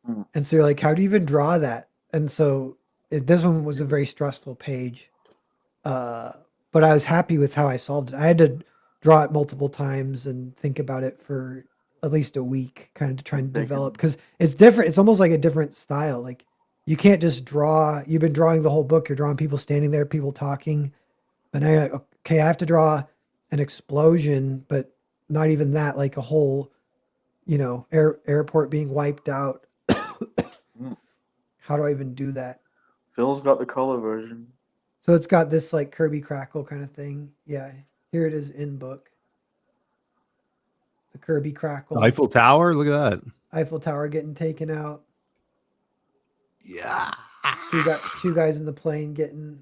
Mm. And so you're like, how do you even draw that? And so this one was a very stressful page. Uh, but I was happy with how I solved it. I had to draw it multiple times and think about it for at least a week, kind of to try and develop, because it's different. It's almost like a different style. Like you can't just draw. You've been drawing the whole book. You're drawing people standing there, people talking. But now you're like, okay, I have to draw an explosion, but not even that. Like a whole, airport being wiped out. Mm. How do I even do that? Phil's got the color version. So it's got this like Kirby Crackle kind of thing. Yeah, here it is in book. The Kirby Crackle. Eiffel Tower. Look at that. Eiffel Tower getting taken out. Yeah. Two guys in the plane getting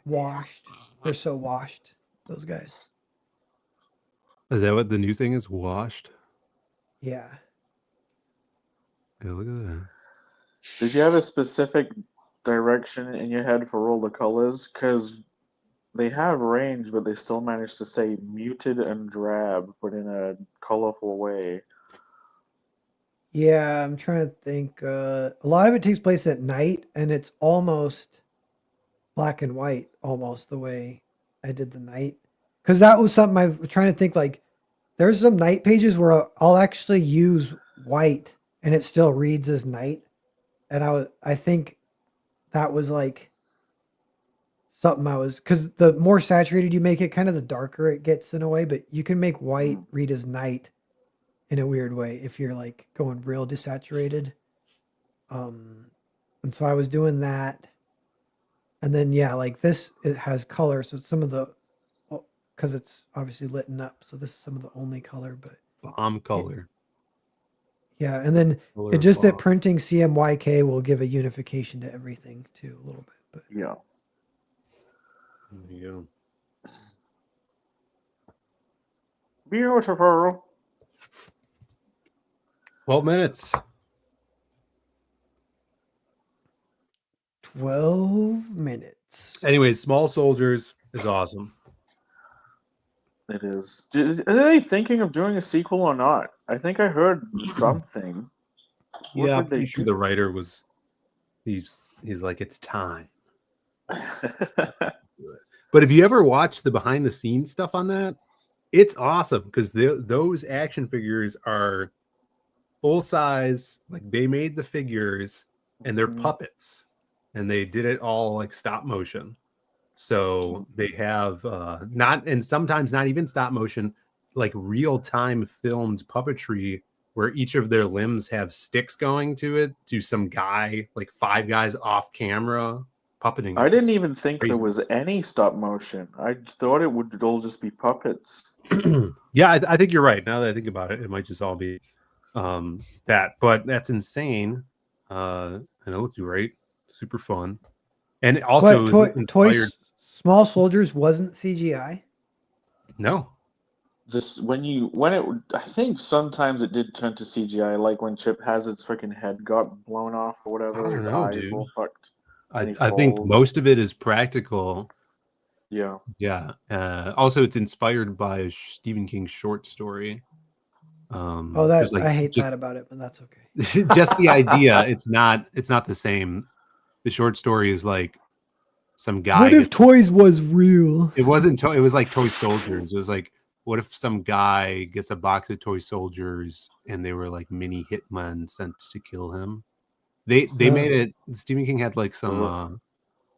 washed. They're so washed, those guys. Is that what the new thing is? Washed. Yeah. Yeah, look at that. Did you have a specific direction in your head for all the colors? Because they have range, but they still manage to say muted and drab, but in a colorful way. Yeah, I'm trying to think. A lot of it takes place at night, and it's almost black and white, almost the way I did the night. Because that was something I was trying to think. Like, there's some night pages where I'll actually use white, and it still reads as night. And I think that was like something because the more saturated you make it, kind of the darker it gets in a way. But you can make white read as night in a weird way if you're like going real desaturated. And so I was doing that. And then, yeah, like this, it has color. So some of the, because it's obviously lit up. So this is some of the only color, but Bomb color. yeah. And then Color it just that bomb. printing CMYK will give a unification to everything too, a little bit. But Yeah. There you go. Beautiful. 12 minutes. 12 minutes. Anyways, Small Soldiers is awesome. It is. Are they thinking of doing a sequel or not? I think I heard something. What Yeah, I'm would they pretty sure do? the writer was. He's like, it's time. But if you ever watch the behind the scenes stuff on that, it's awesome because those action figures are full size. Like they made the figures and they're puppets, and they did it all like stop motion. So they have not, and sometimes not even stop motion, like real time filmed puppetry where each of their limbs have sticks going to it to some guy, like 5 guys off camera puppeting. I didn't even think crazy. there was any stop motion. I thought it would all just be puppets. Yeah, I think you're right. Now that I think about it, it might just all be that, but that's insane. And it looked great, super fun, and also But inspired. Small Soldiers wasn't CGI. No, This I think sometimes it did turn to CGI, like when Chip Hazard's freaking head got blown off or whatever, his eyes all fucked. I think most of it is practical. Yeah. Yeah. Also, it's inspired by a Stephen King short story. I hate that about it, but that's okay. Just the idea. It's not the same. The short story is like some guy. What if Toys was real? It wasn't. It was like Toy Soldiers. It was like, what if some guy gets a box of Toy Soldiers and they were like mini hitmen sent to kill him? They made it. Stephen King had like some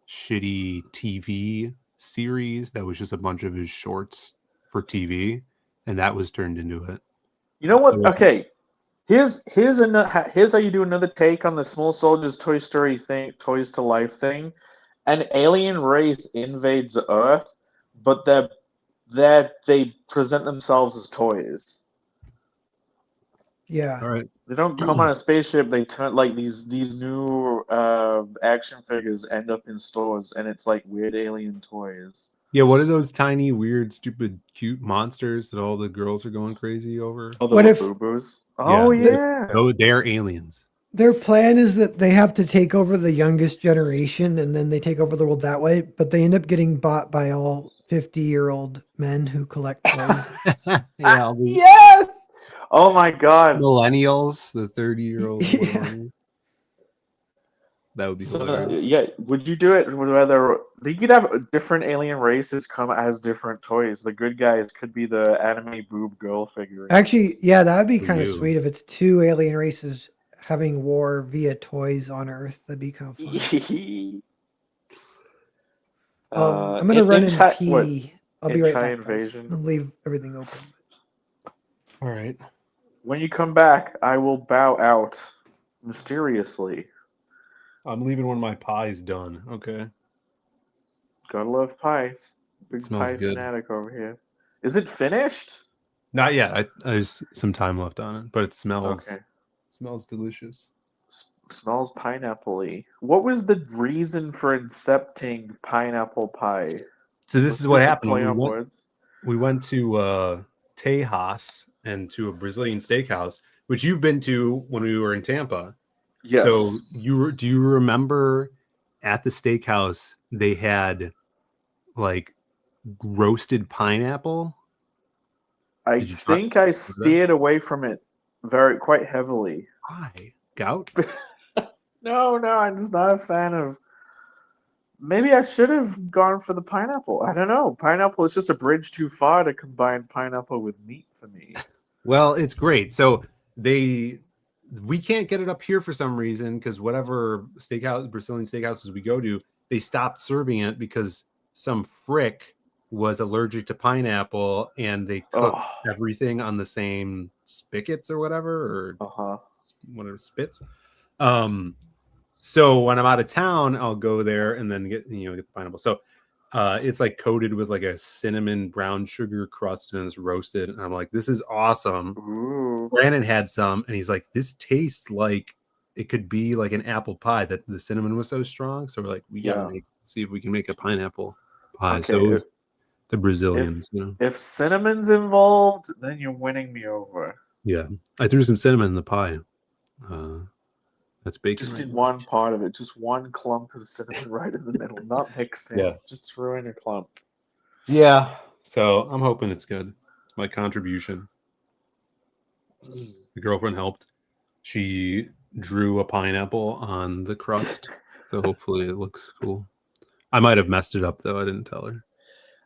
shitty TV series that was just a bunch of his shorts for TV, and that was turned into it. You know what? Okay, here's how you do another take on the Small Soldiers Toy Story thing, Toys to Life thing. An alien race invades Earth, but they present themselves as toys. Yeah. All right. They don't come on a spaceship. They turn like these new action figures end up in stores, and it's like weird alien toys. Yeah, what are those tiny, weird, stupid, cute monsters that all the girls are going crazy over? Oh, the What if boo-boos. Oh yeah. They're aliens. their plan is that they have to take over the youngest generation and then they take over the world that way, but they end up getting bought by all 50-year-old men who collect toys. Yeah, all the Yes. Oh my God. millennials, the 30-year-old Yeah. millennials. That would be So hilarious. yeah, would you do it whether you could have different alien races come as different toys? The good guys could be the anime boob girl figurines. Actually, yeah, that would be Who kind of knew? sweet if it's two alien races having war via toys on Earth. That'd be kind of fun. I'm gonna run and pee. I'll be in right Chai back, guys. Invasion? I'll leave everything open. All right. When you come back, I will bow out mysteriously. I'm leaving when my pie's done. Okay. Gotta love pie. Big Smells pie good. fanatic over here. Is it finished? Not yet. There's some time left on it, but it smells Okay. smells delicious. Smells pineapple-y. What was the reason for incepting pineapple pie? So this Was is what just a happened. play on words? We went to Tejas and to a Brazilian steakhouse, which you've been to when we were in Tampa. Yes. So do you remember at the steakhouse they had like roasted pineapple? I Did you try? think I steered away from it quite heavily. Why? Gout? No, I'm just not a fan of. Maybe I should have gone for the pineapple. I don't know. Pineapple is just a bridge too far to combine pineapple with meat for me. Well, it's great. So we can't get it up here for some reason because whatever Brazilian steakhouses we go to, they stopped serving it because some frick was allergic to pineapple and they cooked everything on the same spigots or whatever, or whatever spits. So when I'm out of town, I'll go there and then get the pineapple. So it's like coated with like a cinnamon brown sugar crust and it's roasted. And I'm like, this is awesome. Ooh. Brandon had some and he's like, this tastes like it could be like an apple pie. That the cinnamon was so strong. So we're like, we gotta see if we can make a pineapple pie. Okay, So it was the Brazilians, If cinnamon's involved, then you're winning me over. Yeah, I threw some cinnamon in the pie. That's bacon. Just in one part of it, just one clump of cinnamon right in the middle, not mixed in. Yeah. Just throw in a clump. Yeah. So I'm hoping it's good. It's my contribution. The girlfriend helped. She drew a pineapple on the crust. So hopefully it looks cool. I might have messed it up though. I didn't tell her.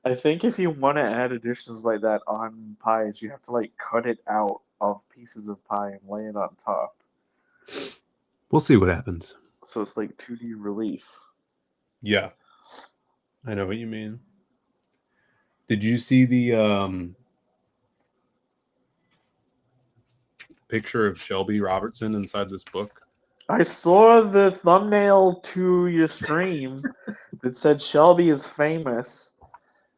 I think if you want to add additions like that on pies, you have to like cut it out of pieces of pie and lay it on top. We'll see what happens. So it's like 2D relief. Yeah. I know what you mean. Did you see the picture of Shelby Robertson inside this book? I saw the thumbnail to your stream that said Shelby is famous.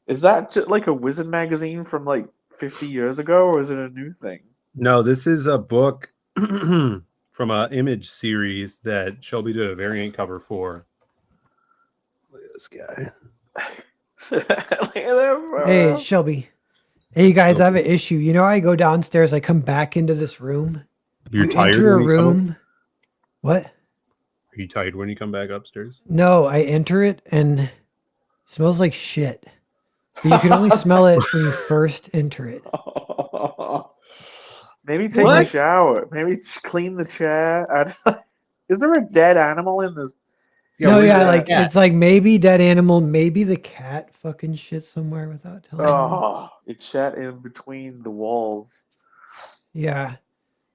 Is that just like a Wizard magazine from like 50 years ago, or is it a new thing? No, this is a book from an Image series that Shelby did a variant cover for. Look at this guy. Look at that, bro. Hey, Shelby. Hey, you guys, I have an issue. You know, I go downstairs, I come back into this room. You're you tired enter a when you come room. up? What? Are you tired when you come back upstairs? No, I enter it and it smells like shit. But you can only smell it when you first enter it. Maybe take a shower. Maybe clean the chair. Is there a dead animal in this? It's like maybe dead animal, maybe the cat fucking shit somewhere without telling me. It shat in between the walls. Yeah.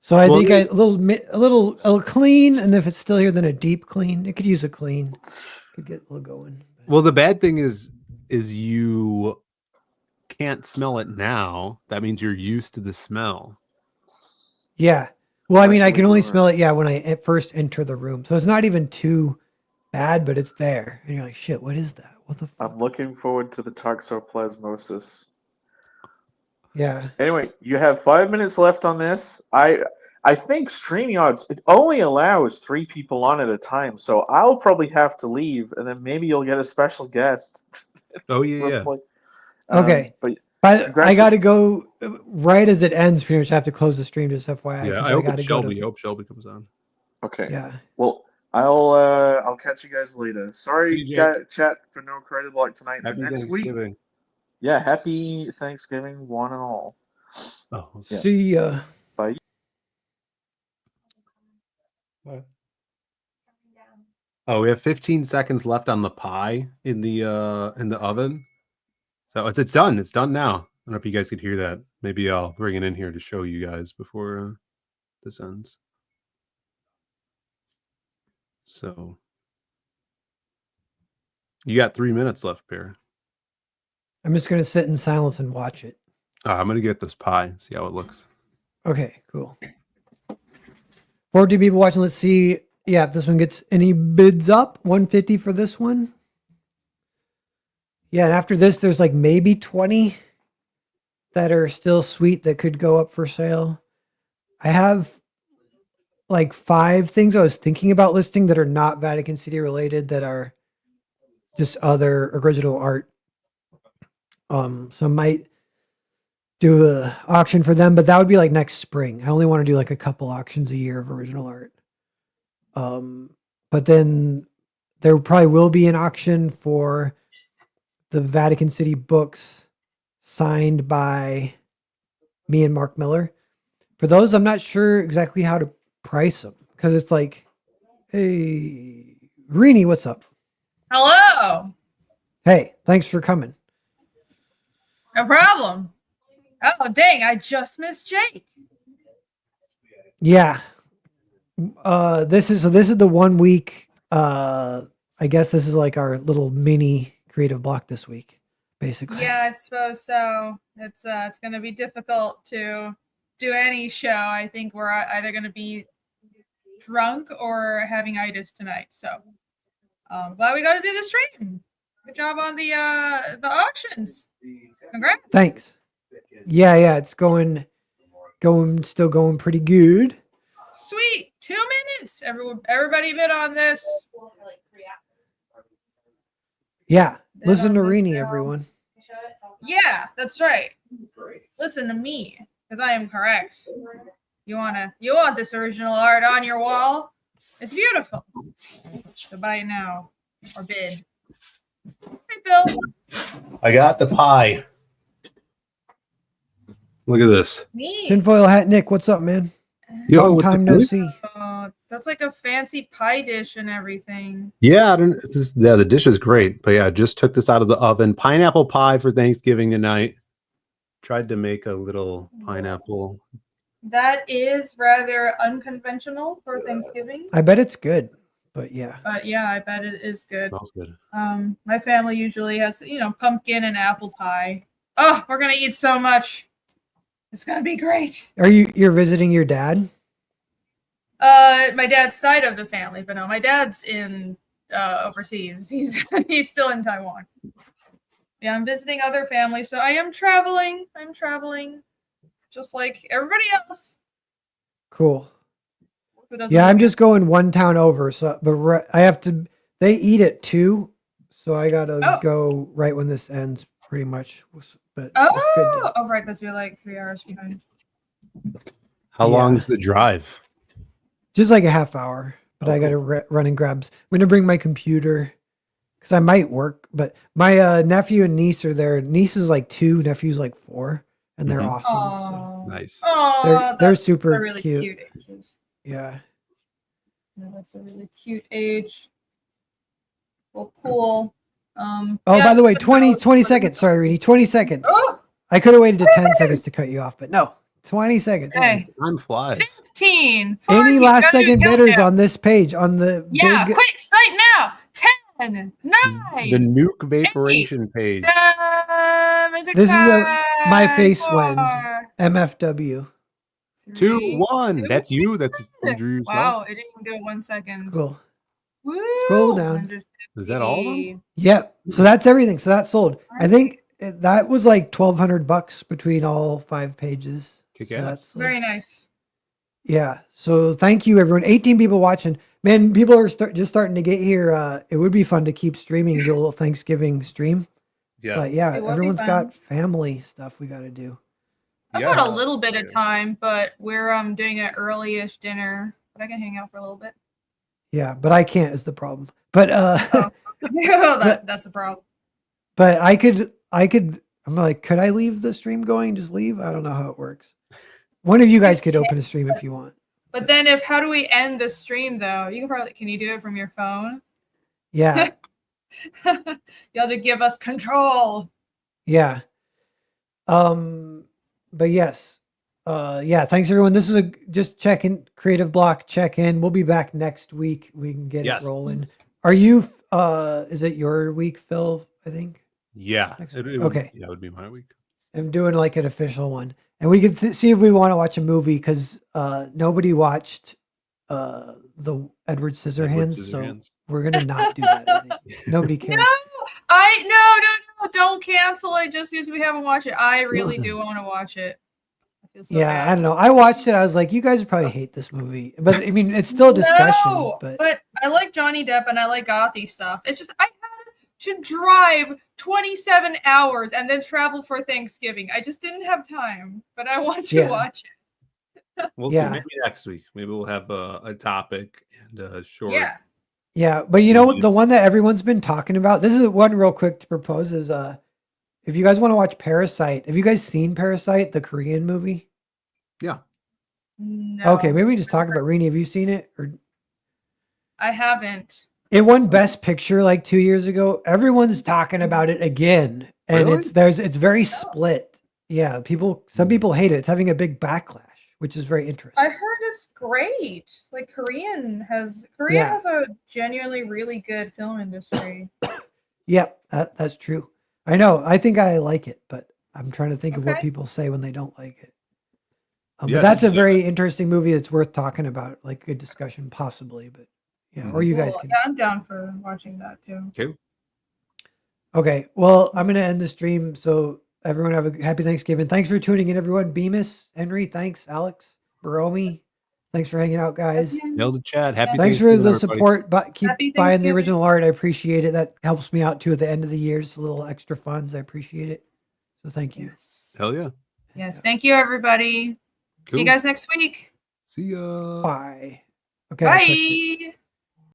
So I think a little clean, and if it's still here, then a deep clean. It could use a clean. Could get a little going. Well, the bad thing is you can't smell it now. That means you're used to the smell. Yeah. Well, I mean, I can only smell it, when I first enter the room. So it's not even too bad, but it's there. And you're like, shit, what is that? What the fuck? I'm looking forward to the toxoplasmosis. Yeah. Anyway, you have 5 minutes left on this. I I think StreamYards, it only allows 3 people on at a time, so I'll probably have to leave, and then maybe you'll get a special guest. Oh yeah. Okay. But But I congrats. got to go right as it ends. Pretty much have to close the stream. Just FYI, Yeah, because I I hope got it's to go Shelby. I to. hope Shelby comes on. Okay. Yeah. Well, I'll catch you guys later. Sorry, See you, Jake. chat for no credit block tonight. But Happy next week, Thanksgiving. yeah, happy Thanksgiving, one and all. Oh, Yeah. See ya. Bye. what? Oh, we have 15 seconds left on the pie in the oven. So it's done. It's done now. I don't know if you guys could hear that. Maybe I'll bring it in here to show you guys before this ends. So you got 3 minutes left, Bear. I'm just gonna sit in silence and watch it. I'm gonna get this pie, see how it looks. Okay, cool. 40 people watching. Let's see. Yeah, if this one gets any bids up, 150 for this one. Yeah, and after this, there's like maybe 20 that are still sweet that could go up for sale. I have like 5 things I was thinking about listing that are not Vatican City related, that are just other original art. So I might do a auction for them, but that would be like next spring. I only want to do like a couple auctions a year of original art. But then there probably will be an auction for the Vatican City books signed by me and Mark Miller. For those, I'm not sure exactly how to price them, because it's like, hey, Rini, what's up? Hello. Hey, thanks for coming. No problem. Oh, dang. I just missed Jake. Yeah. This is the 1 week. I guess this is like our little mini creative block this week, basically. Yeah, I suppose so. It's going to be difficult to do any show. I think we're either going to be drunk or having itis tonight. So, glad we got to do the stream. Good job on the auctions. Congrats. Thanks. Yeah, it's still going pretty good. Sweet. 2 minutes. Everybody bid on this. Yeah. Bid Listen to on this Rini, now. everyone. Yeah, that's right. Listen to me, because I am correct. You want this original art on your wall? It's beautiful. So buy it now or bid. Hey, Phil. I got the pie. Look at this. Me. Tinfoil hat Nick, what's up, man? Yo, Long what's time it no doing? see. That's like a fancy pie dish and everything. Yeah, the dish is great. But yeah, just took this out of the oven. Pineapple pie for Thanksgiving tonight. Tried to make a little pineapple. That is rather unconventional for Thanksgiving. I bet it's good, but yeah. But yeah, I bet it is good. Smells good. My family usually has, pumpkin and apple pie. Oh, we're gonna eat so much. It's gonna be great. You're visiting your dad? My dad's side of the family, but no, my dad's in overseas. He's still in Taiwan. Yeah, I'm visiting other families, so I am traveling. I'm traveling, just like everybody else. Cool. Who doesn't Yeah, I'm live just going one town over, so I have to. They eat at 2, so I gotta go right when this ends, pretty much. But it's good. Oh, right, because you're like 3 hours behind. How long Yeah. is the drive? Just like a half hour, but I gotta run and grab. I'm gonna bring my computer because I might work. But my nephew and niece are there. Niece is like 2, nephew's like 4, and they're awesome. So, Oh, Nice. oh, they're that's super a really cute. ages. yeah. Yeah, that's a really cute age. Well, cool. Oh, yeah, by the way, but 20 no, seconds. Sorry, Reedy, 20 seconds. Oh, I could have waited to 10 seconds. seconds to cut you off, but no, 20 seconds. okay. Time flies. 15. Any 40, last gotta do second countdown. bidders on this page on the Yeah, big? quick, start now. 10, 9. The nuke vaporation page. Music This is time. my face 4, wend. MFW. 2, 3, 1. 2. That's you. That's you drew yourself. Wow, it didn't even go 1 second. Cool. Woo! Scroll down. 150. Is that all of them? Yep. So that's everything. So that's sold. I think that was like $1,200 between all 5 pages. Kick So ass. that's like- Very nice. Yeah. So thank you, everyone. 18 people watching. Man, people are just starting to get here. It would be fun to keep streaming and do a little Thanksgiving stream. Yeah. But yeah, It would be everyone's fun. got family stuff we got to do. I've Yes. got a little bit of Yeah. time, but we're doing an early-ish dinner, but I can hang out for a little bit. Yeah, but I can't is the problem. But Oh. That's a problem. but I could. I'm like, could I leave the stream going? Just leave? I don't know how it works. One of you guys could open a stream if you want. But then how do we end the stream though? Can you do it from your phone? Yeah. You have to give us control. Yeah. But yes. Yeah, thanks everyone. This is just check-in, creative block check-in. We'll be back next week. We can get Yes. it rolling. Are you is it your week, Phil, I think? Yeah. Next It week. would, Okay. Yeah, it would be my week. I'm doing like an official one. And we could see if we want to watch a movie because nobody watched the Edward Scissorhands, Scissorhands. so we're gonna not do that. I think. Nobody cares. No, don't cancel it just because we haven't watched it. I really do want to watch it. I feel so Yeah, bad. I don't know. I watched it. I was like, you guys would probably hate this movie, but I mean, it's still discussions. But I like Johnny Depp and I like gothy stuff. It's just I had to drive 27 hours and then travel for Thanksgiving. I just didn't have time, but I want to watch it. We'll Yeah. see. Maybe next week. Maybe we'll have a topic and a short. Yeah, but you know the one that everyone's been talking about. This is one real quick to propose is if you guys want to watch Parasite, have you guys seen Parasite, the Korean movie? Yeah. No. Okay, maybe we just talk about Rini. Have you seen it? Or I haven't. it won Best Picture like 2 years ago. Everyone's talking about it again, and Really? it's very split. Yeah, some people hate it. It's having a big backlash, which is very interesting. I heard it's great. Like Korea has a genuinely really good film industry. Yep, that's true. I know. I think I like it, but I'm trying to think of what Okay. people say when they don't like it. Yeah, But that's a it's- very interesting movie that's worth talking about, like good discussion possibly. But yeah, or you guys Cool. can. Yeah, I'm down for watching that too. Okay. Okay, well, I'm gonna end the stream. So everyone have a happy Thanksgiving. Thanks for tuning in, everyone. Bemis, Henry, thanks, Alex, Baromi, thanks for hanging out, guys. Nailed the chat. Happy Thanks for Thanksgiving, the everybody. support, but keep Happy buying the Thanksgiving. original art. I appreciate it. That helps me out too at the end of the year. Just a little extra funds. I appreciate it. So thank you. Hell yeah. Yes. Thank you, everybody. See Cool. you guys next week. See ya. Bye. Okay. I clicked it. Bye.